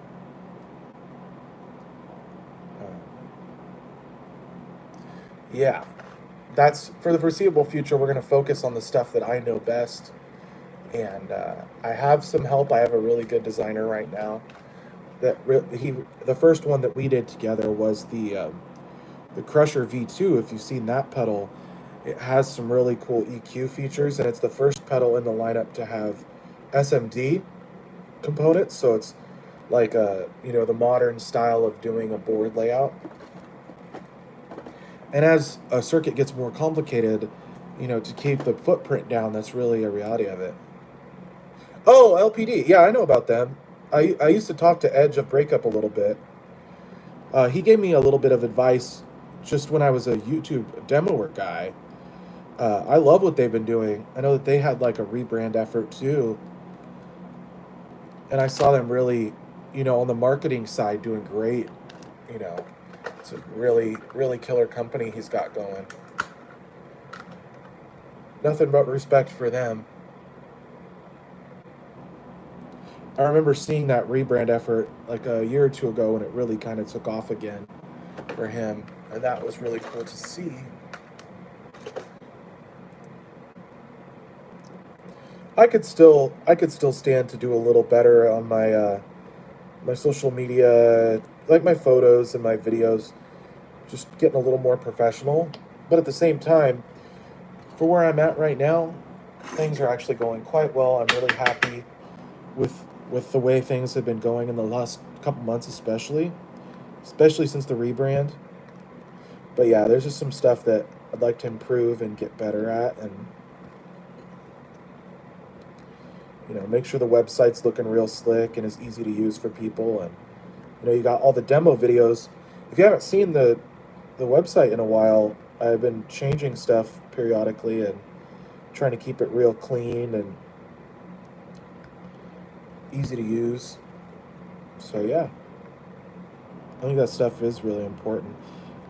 yeah. That's for the foreseeable future. We're going to focus on the stuff that I know best, and I have some help. I have a really good designer right now. The first one that we did together was the Crusher V2. If you've seen that pedal, it has some really cool EQ features, and it's the first pedal in the lineup to have SMD components. So it's like the modern style of doing a board layout. And as a circuit gets more complicated, to keep the footprint down, that's really a reality of it. Oh, LPD. Yeah, I know about them. I used to talk to Edge of Breakup a little bit. He gave me a little bit of advice just when I was a YouTube demoer guy. I love what they've been doing. I know that they had like a rebrand effort too. And I saw them really, on the marketing side doing great. It's a really, really killer company he's got going. Nothing but respect for them. I remember seeing that rebrand effort like a year or two ago when it really kind of took off again for him. And that was really cool to see. I could still stand to do a little better on my social media, like my photos and my videos, just getting a little more professional. But at the same time, for where I'm at right now, things are actually going quite well. I'm really happy with the way things have been going in the last couple months, especially since the rebrand. But yeah, there's just some stuff that I'd like to improve and get better at, and make sure the website's looking real slick and is easy to use for people. And you got all the demo videos. If you haven't seen the website in a while, I've been changing stuff periodically and trying to keep it real clean and easy to use. So yeah, I think that stuff is really important.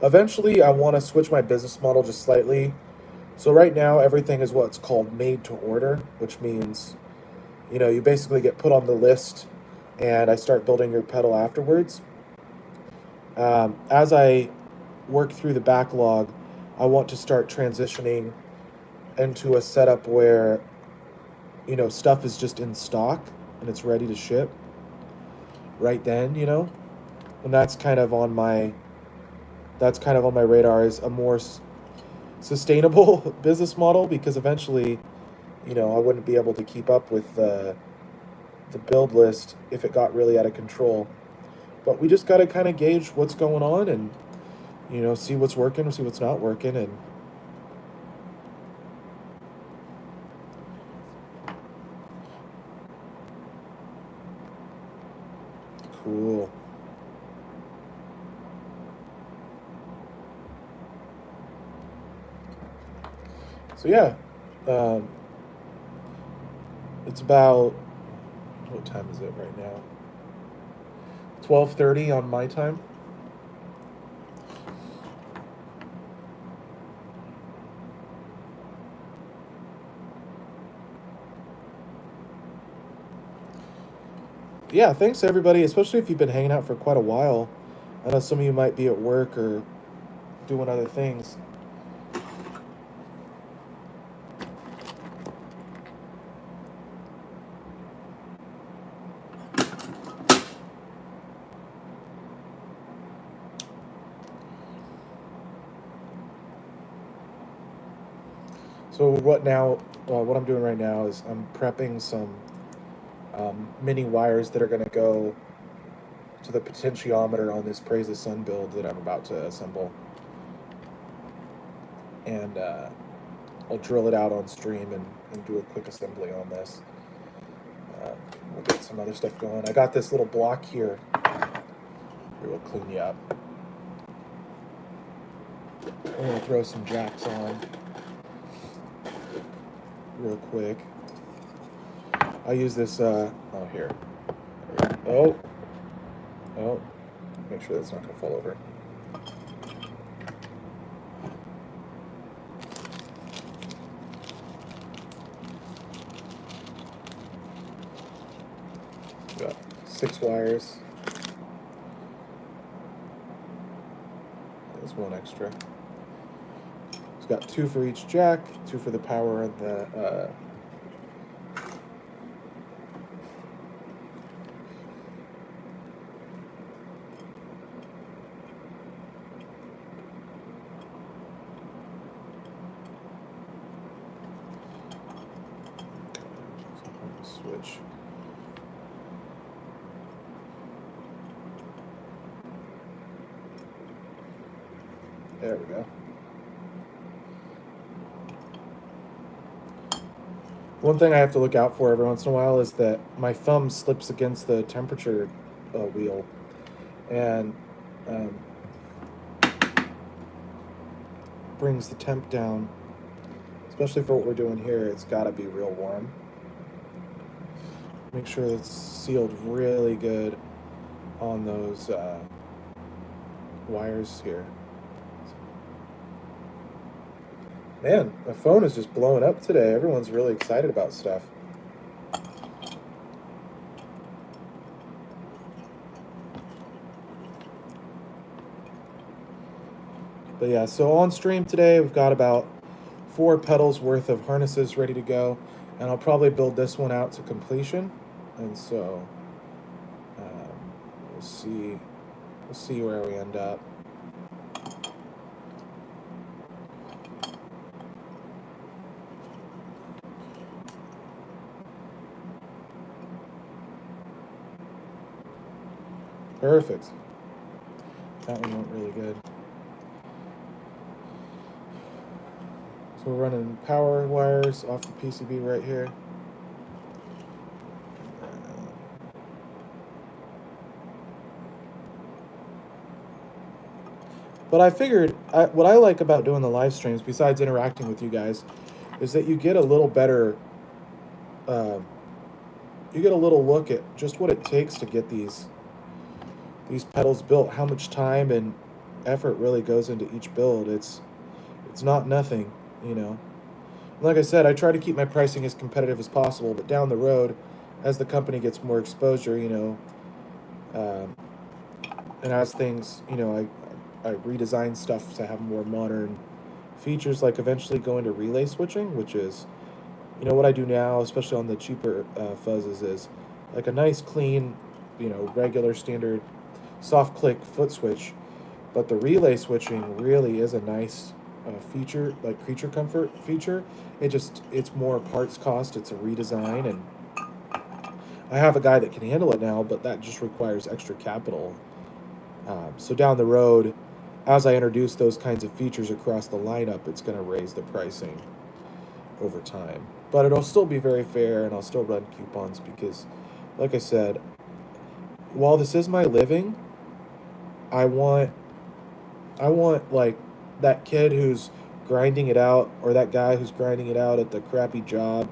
Eventually, I want to switch my business model just slightly. So right now, everything is what's called made to order, which means, you basically get put on the list and I start building your pedal afterwards. As I work through the backlog, I want to start transitioning into a setup where, stuff is just in stock and it's ready to ship right then, and that's kind of on my radar, is a more sustainable business model, because eventually, I wouldn't be able to keep up with the build list if it got really out of control. But we just got to kind of gauge what's going on and, see what's working, see what's not working, and So yeah, um, it's about, what time is it right now? 12:30 on my time. Yeah, thanks everybody, especially if you've been hanging out for quite a while. I know some of you might be at work or doing other things. So what now? What I'm doing right now is I'm prepping some mini wires that are going to go to the potentiometer on this Praise the Sun build that I'm about to assemble, and I'll drill it out on stream and do a quick assembly on this. We'll get some other stuff going. I got this little block here. Here, we'll clean you up. I'm gonna throw some jacks on real quick. I use this. Oh, here. Oh, oh. Make sure that's not gonna fall over. Got 6 wires. There's one extra. It's got 2 for each jack, 2 for the power and the switch. There we go. One thing I have to look out for every once in a while is that my thumb slips against the temperature wheel, and brings the temp down. Especially for what we're doing here, it's got to be real warm. Make sure it's sealed really good on those wires here. Man, my phone is just blowing up today. Everyone's really excited about stuff. But yeah, so on stream today, we've got about 4 pedals worth of harnesses ready to go, and I'll probably build this one out to completion. And so we'll see where we end up. Perfect. That one went really good. So we're running power wires off the PCB right here. But I figured what I like about doing the live streams, besides interacting with you guys, is that you get a little better, you get a little look at just what it takes to get these pedals built, how much time and effort really goes into each build. It's not nothing, you know. Like I said, I try to keep my pricing as competitive as possible, but down the road, as the company gets more exposure, you know, and as things, you know, I redesign stuff to have more modern features, like eventually going to relay switching, which is, you know, what I do now, especially on the cheaper fuzzes, is like a nice, clean, you know, regular standard soft click foot switch. But the relay switching really is a nice feature, like creature comfort feature. It's more parts cost, it's a redesign, and I have a guy that can handle it now, but that just requires extra capital. So down the road, as I introduce those kinds of features across the lineup, it's going to raise the pricing over time. But it'll still be very fair, and I'll still run coupons because, like I said, while this is my living, I want like that kid who's grinding it out, or that guy who's grinding it out at the crappy job,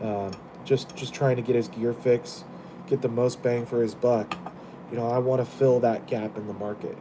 um, just trying to get his gear fix, get the most bang for his buck. I want to fill that gap in the market.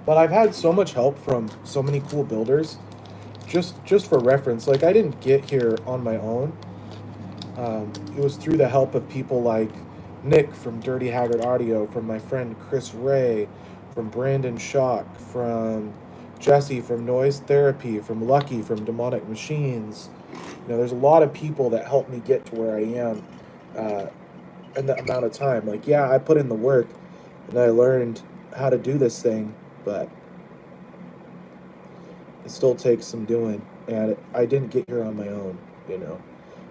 But I've had so much help from so many cool builders. Just for reference, like I didn't get here on my own. It was through the help of people like Nick from Dirty Haggard Audio, from my friend Chris Ray, from Brandon Shock, from Jesse from Noise Therapy, from Lucky from Demonic Machines. There's a lot of people that helped me get to where I am uh, in the amount of time. Like, yeah, I put in the work and I learned how to do this thing, but it still takes some doing. And I didn't get here on my own.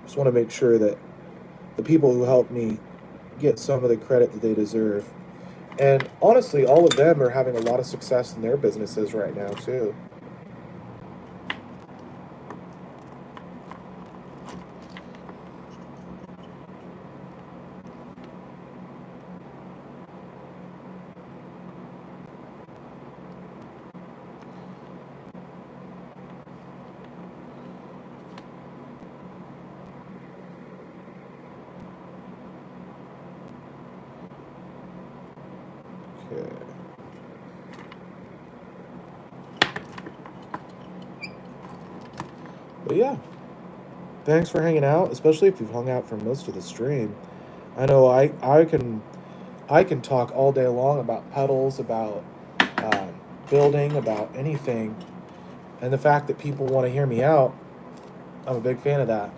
Just want to make sure that the people who helped me get some of the credit that they deserve. And honestly, all of them are having a lot of success in their businesses right now, too. Okay. But yeah, thanks for hanging out, especially if you've hung out for most of the stream. I know I can talk all day long about pedals, about um, building, about anything, and the fact that people want to hear me out, I'm a big fan of that.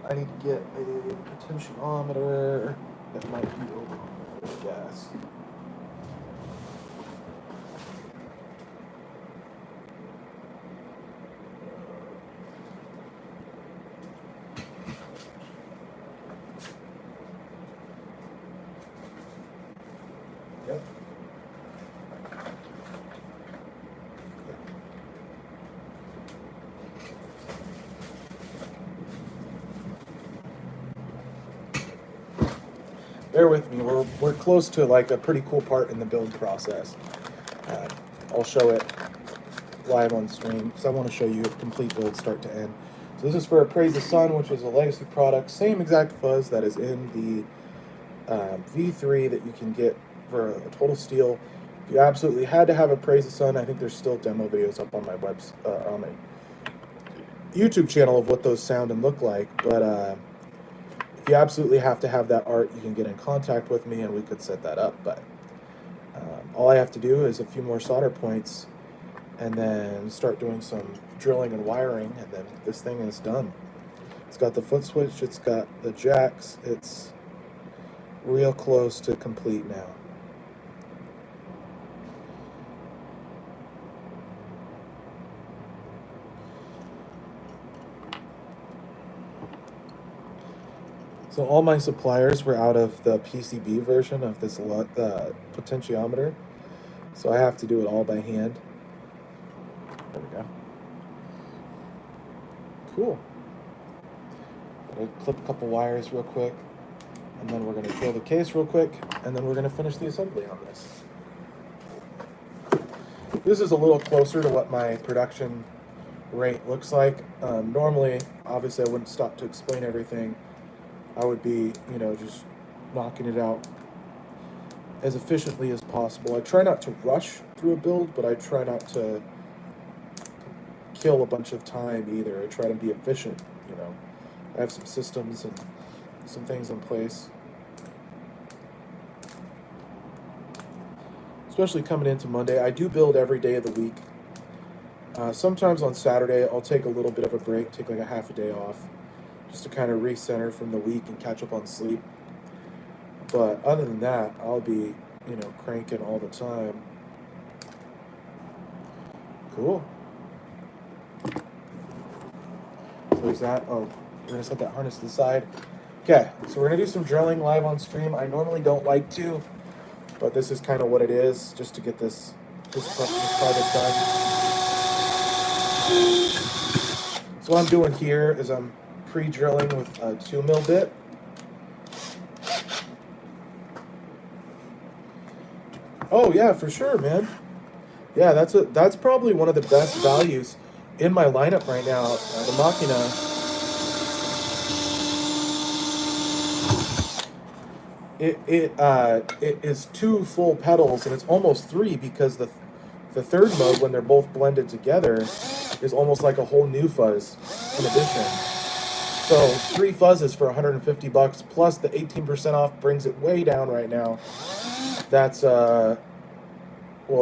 I need to get a potentiometer that might be over here, I guess. Yep. Bear with me. We're close to like a pretty cool part in the build process. Uh, I'll show it live on stream because I want to show you a complete build start to end. So this is for Praise the Sun, which is a legacy product, same exact fuzz that is in the V3 that you can get for a total steal. If you absolutely had to have a Praise the Sun, I think there's still demo videos up on my on my YouTube channel of what those sound and look like. But if you absolutely have to have that art, you can get in contact with me and we could set that up. But all I have to do is a few more solder points and then start doing some drilling and wiring, and then this thing is done. It's got the foot switch, it's got the jacks, it's real close to complete now. So all my suppliers were out of the PCB version of this potentiometer, so I have to do it all by hand. There we go. Cool. I'll clip a couple wires real quick, and then we're going to drill the case real quick, and then we're going to finish the assembly on this. This is a little closer to what my production rate looks like. Normally, obviously, I wouldn't stop to explain everything. I would be, just knocking it out as efficiently as possible. I try not to rush through a build, but I try not to kill a bunch of time either. I try to be efficient. I have some systems and some things in place, especially coming into Monday. I do build every day of the week. Sometimes on Saturday, I'll take a little bit of a break, take like a half a day off, just to kind of recenter from the week and catch up on sleep. But other than that, I'll be, cranking all the time. Cool. So there's that. Oh, we're gonna set that harness to the side. Okay, so we're gonna do some drilling live on stream. I normally don't like to, but this is kind of what it is, just to get this project done. So what I'm doing here is I'm pre-drilling with a 2mm bit. Oh yeah, for sure, man. Yeah, that's probably one of the best values in my lineup right now. The Machina. It is 2 full pedals, and it's almost 3 because the third mode, when they're both blended together, is almost like a whole new fuzz in addition. So 3 fuzzes for $150 plus the 18% off brings it way down right now. That's well,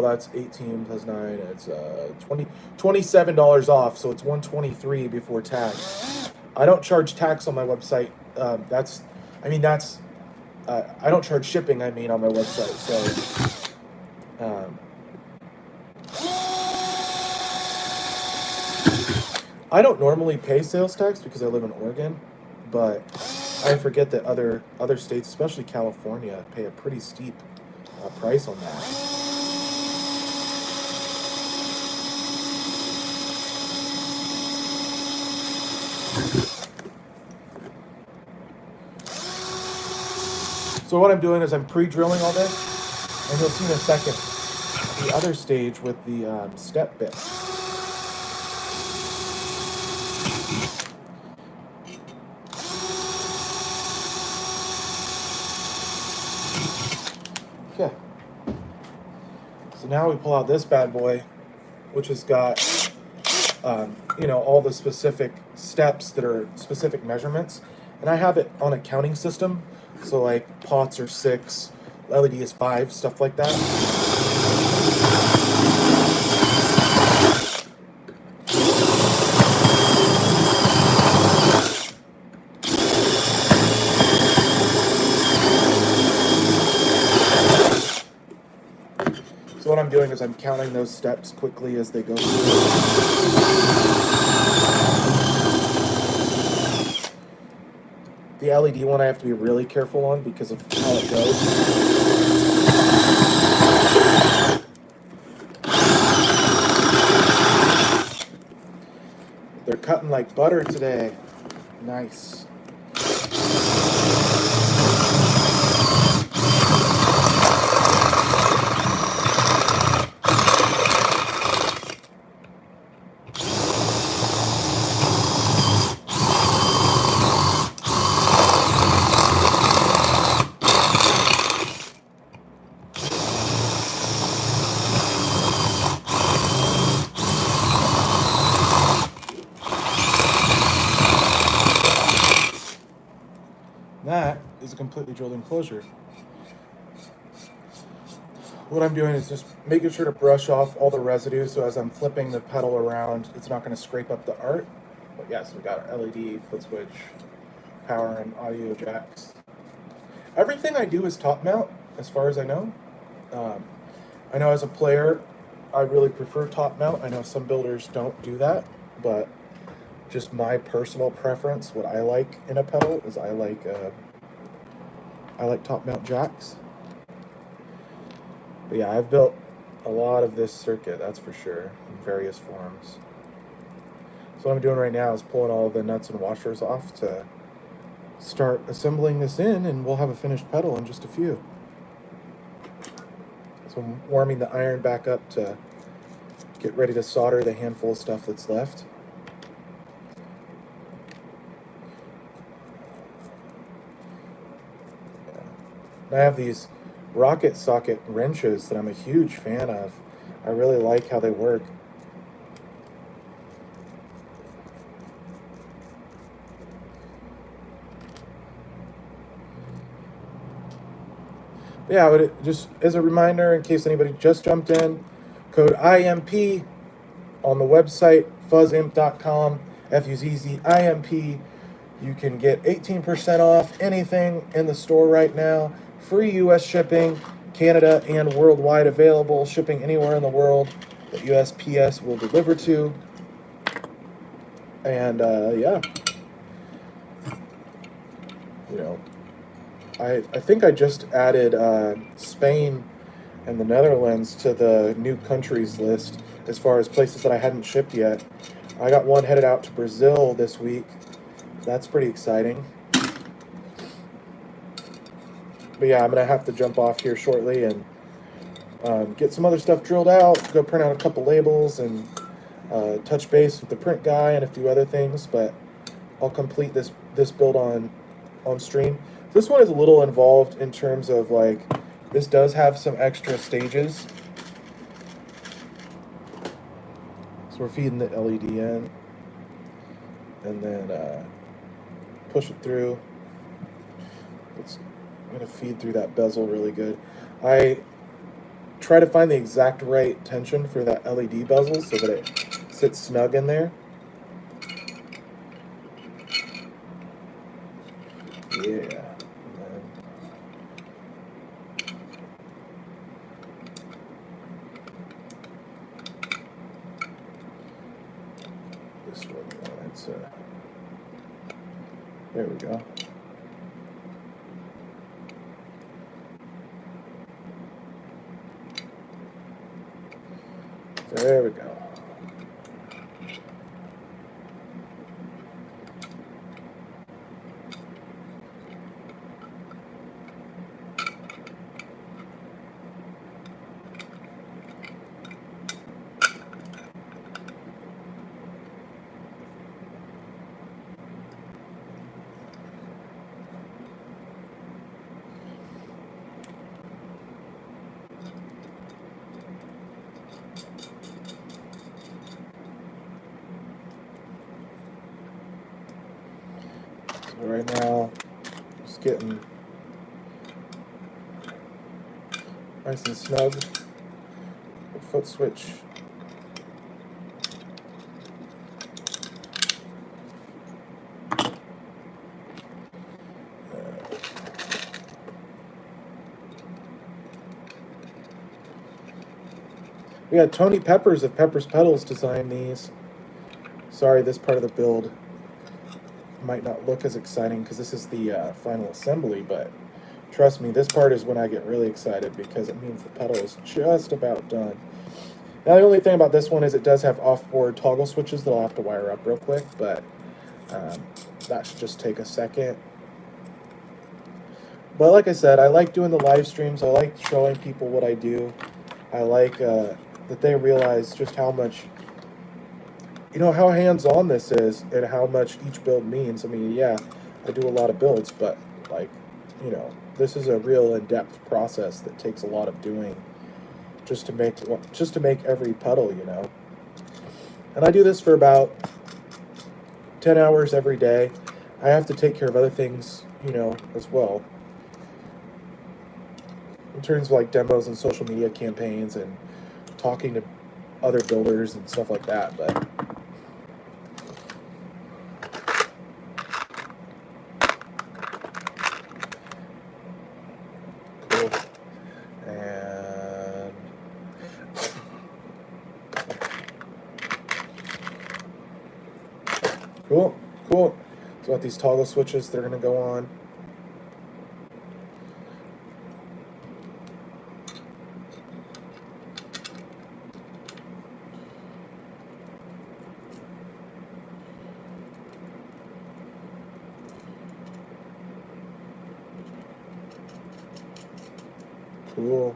that's 18 plus 9. It's $27 off, so it's $123 before tax. I don't charge tax on my website. I don't charge shipping. On my website. So, I don't normally pay sales tax because I live in Oregon, but I forget that other states, especially California, pay a pretty steep price on that. So what I'm doing is I'm pre-drilling all this, and you'll see in a second the other stage with the step bit. Okay. So now we pull out this bad boy, which has got all the specific steps that are specific measurements, and I have it on a counting system. So like pots are 6, LED is 5, stuff like that. So what I'm doing is I'm counting those steps quickly as they go through. The LED one I have to be really careful on because of how it goes. They're cutting like butter today. Nice. That is a completely drilled enclosure. What I'm doing is just making sure to brush off all the residue, so as I'm flipping the pedal around, it's not going to scrape up the art. But yes, we got our LED, foot switch, power, and audio jacks. Everything I do is top mount, as far as I know. I know as a player, I really prefer top mount. I know some builders don't do that, but just my personal preference, what I like in a pedal is I like top mount jacks. But yeah, I've built a lot of this circuit, that's for sure, in various forms. So what I'm doing right now is pulling all the nuts and washers off to start assembling this in, and we'll have a finished pedal in just a few. So I'm warming the iron back up to get ready to solder the handful of stuff that's left. I have these rocket socket wrenches that I'm a huge fan of. I really like how they work. Yeah, but just as a reminder, in case anybody just jumped in, code IMP on the website, fuzzimp.com, FUZZIMP. You can get 18% off anything in the store right now. Free U.S. shipping, Canada and worldwide available. Shipping anywhere in the world that USPS will deliver to. And yeah. you know, I think I just added Spain and the Netherlands to the new countries list as far as places that I hadn't shipped yet. I got one headed out to Brazil this week. That's pretty exciting. But yeah, I'm gonna have to jump off here shortly and get some other stuff drilled out. Go print out a couple labels and touch base with the print guy and a few other things. But I'll complete this build on stream. This one is a little involved in terms of like this does have some extra stages. So we're feeding the LED in, and then push it through. I'm gonna feed through that bezel really good. I try to find the exact right tension for that LED bezel so that it sits snug in there. Yeah. This one wanted to. There we go. There we go. So right now, just getting nice and snug. The foot switch. We had Tony Peppers of Peppers Pedals design these. Sorry, this part of the build might not look as exciting because this is the final assembly, but trust me, this part is when I get really excited because it means the pedal is just about done. Now, the only thing about this one is it does have off-board toggle switches that I'll have to wire up real quick, but that should just take a second. But like I said, I like doing the live streams. I like showing people what I do. I like that they realize just how much, how hands-on this is and how much each build means. I mean, yeah, I do a lot of builds, but like, this is a real in-depth process that takes a lot of doing just to make every pedal, And I do this for about 10 hours every day. I have to take care of other things, as well. In terms of like demos and social media campaigns and talking to other builders and stuff like that, but cool. And cool. So got these toggle switches that are going to go on. Cool.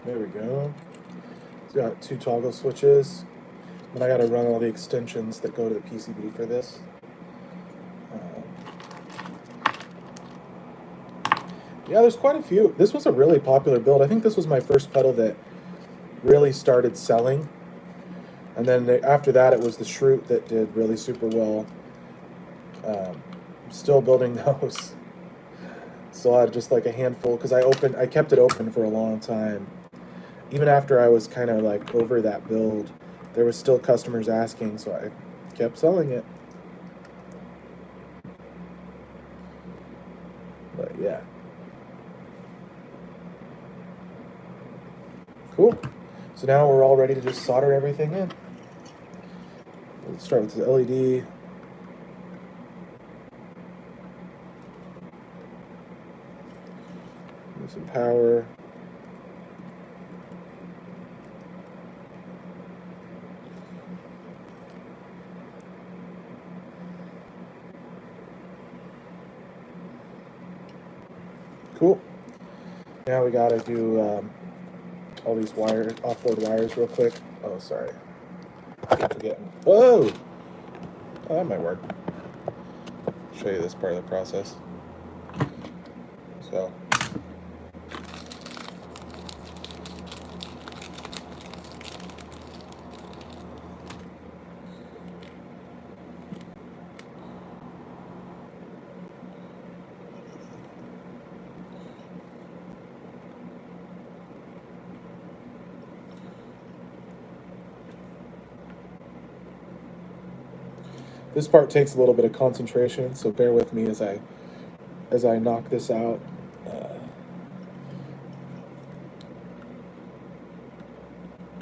There we go. It's got 2 toggle switches. And I got to run all the extensions that go to the PCB for this. Yeah, there's quite a few. This was a really popular build. I think this was my first pedal that really started selling. And then after that, it was the Shroot that did really super well. I'm still building those. So I had just like a handful because I kept it open for a long time. Even after I was kind of like over that build, there was still customers asking, so I kept selling it. yeah. Cool. So now we're all ready to just solder everything in. Let's start with the LED. Give some power. Cool. Now we gotta do all these wires, offboard wires, real quick. Oh, sorry. I keep forgetting. Whoa! Oh, that might work. I'll show you this part of the process. So. This part takes a little bit of concentration, so bear with me as I knock this out.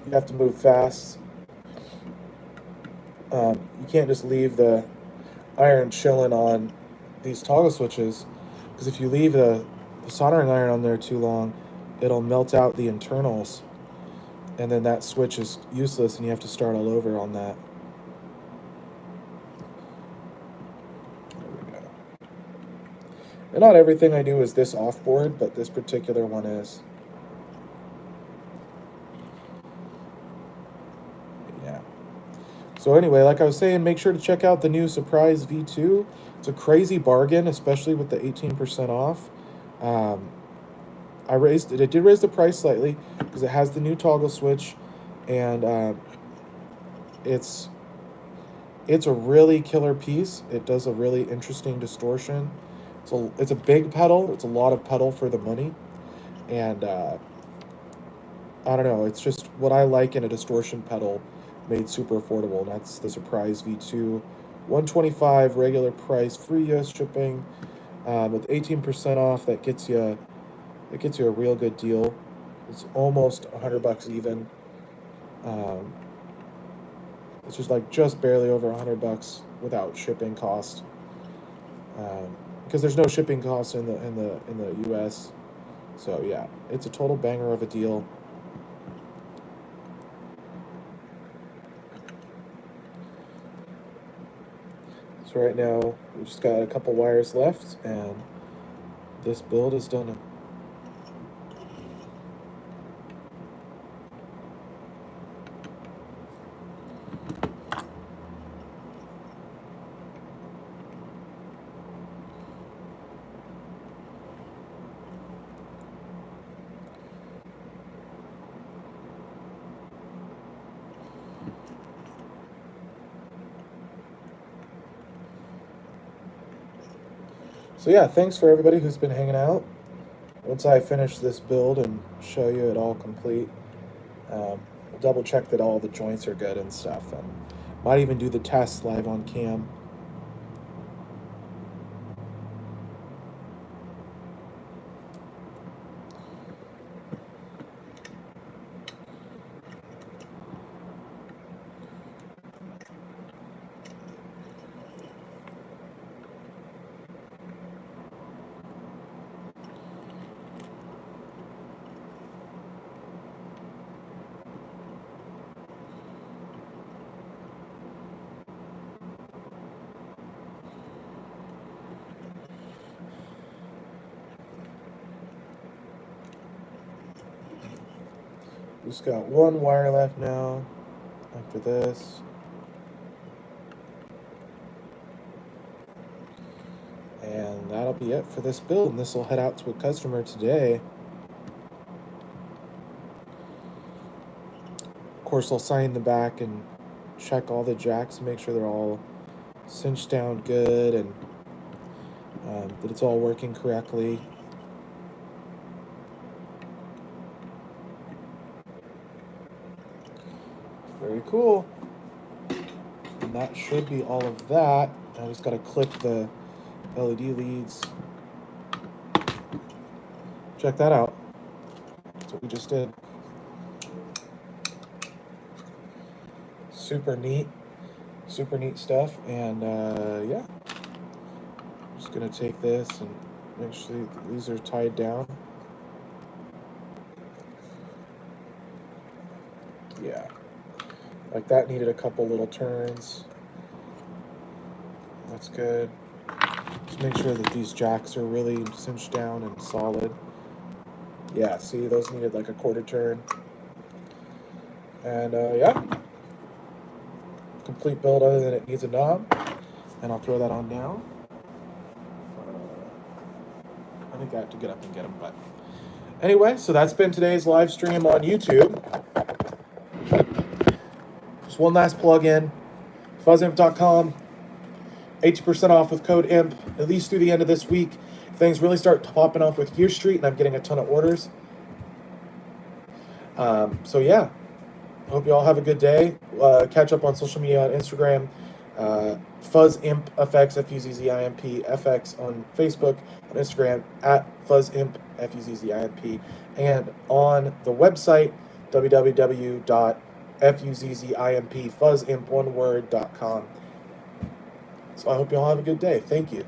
You have to move fast. You can't just leave the iron chilling on these toggle switches, because if you leave the soldering iron on there too long, it'll melt out the internals, and then that switch is useless, and you have to start all over on that. And not everything I do is this off-board, but this particular one is. Yeah. So anyway, like I was saying, make sure to check out the new Surprise V2. It's a crazy bargain, especially with the 18% off. It did raise the price slightly because it has the new toggle switch, and it's a really killer piece. It does a really interesting distortion. It's a big pedal. It's a lot of pedal for the money, and I don't know. It's just what I like in a distortion pedal, made super affordable. And that's the Surprise V2, $125 regular price, free U.S. shipping, with 18% off. That gets you a real good deal. It's almost $100 even. It's just barely over $100 without shipping cost. Because there's no shipping costs in the U.S. So yeah, it's a total banger of a deal. So right now we just got a couple wires left, and this build is done. So yeah, thanks for everybody who's been hanging out. Once I finish this build and show you it all complete, we'll double check that all the joints are good and stuff, and might even do the test live on cam. Just got one wire left now after this. And that'll be it for this build. And this will head out to a customer today. Of course, I'll sign the back and check all the jacks and make sure they're all cinched down good, and that it's all working correctly. Very cool. And that should be all of that. I just got to clip the LED leads check that out. That's what we just did. Super neat stuff. And yeah, I'm just gonna take this and make sure these are tied down. Yeah, like that needed a couple little turns. That's good. Just make sure that these jacks are really cinched down and solid. Yeah, see, those needed like a quarter turn. And yeah, complete build other than it needs a knob. And I'll throw that on now. I think I have to get up and get them, but anyway, so that's been today's live stream on YouTube. Just one last plug-in, fuzzimp.com, 80% off with code IMP, at least through the end of this week. If things really start popping off with Gear Street, and I'm getting a ton of orders. So yeah, hope you all have a good day. Catch up on social media on Instagram, FuzzImp FX, FUZZIMP FX on Facebook, on Instagram at FuzzImp FUZZIMP, and on the website www.fuzzimp fuzzimp1word.com. So I hope you all have a good day. Thank you.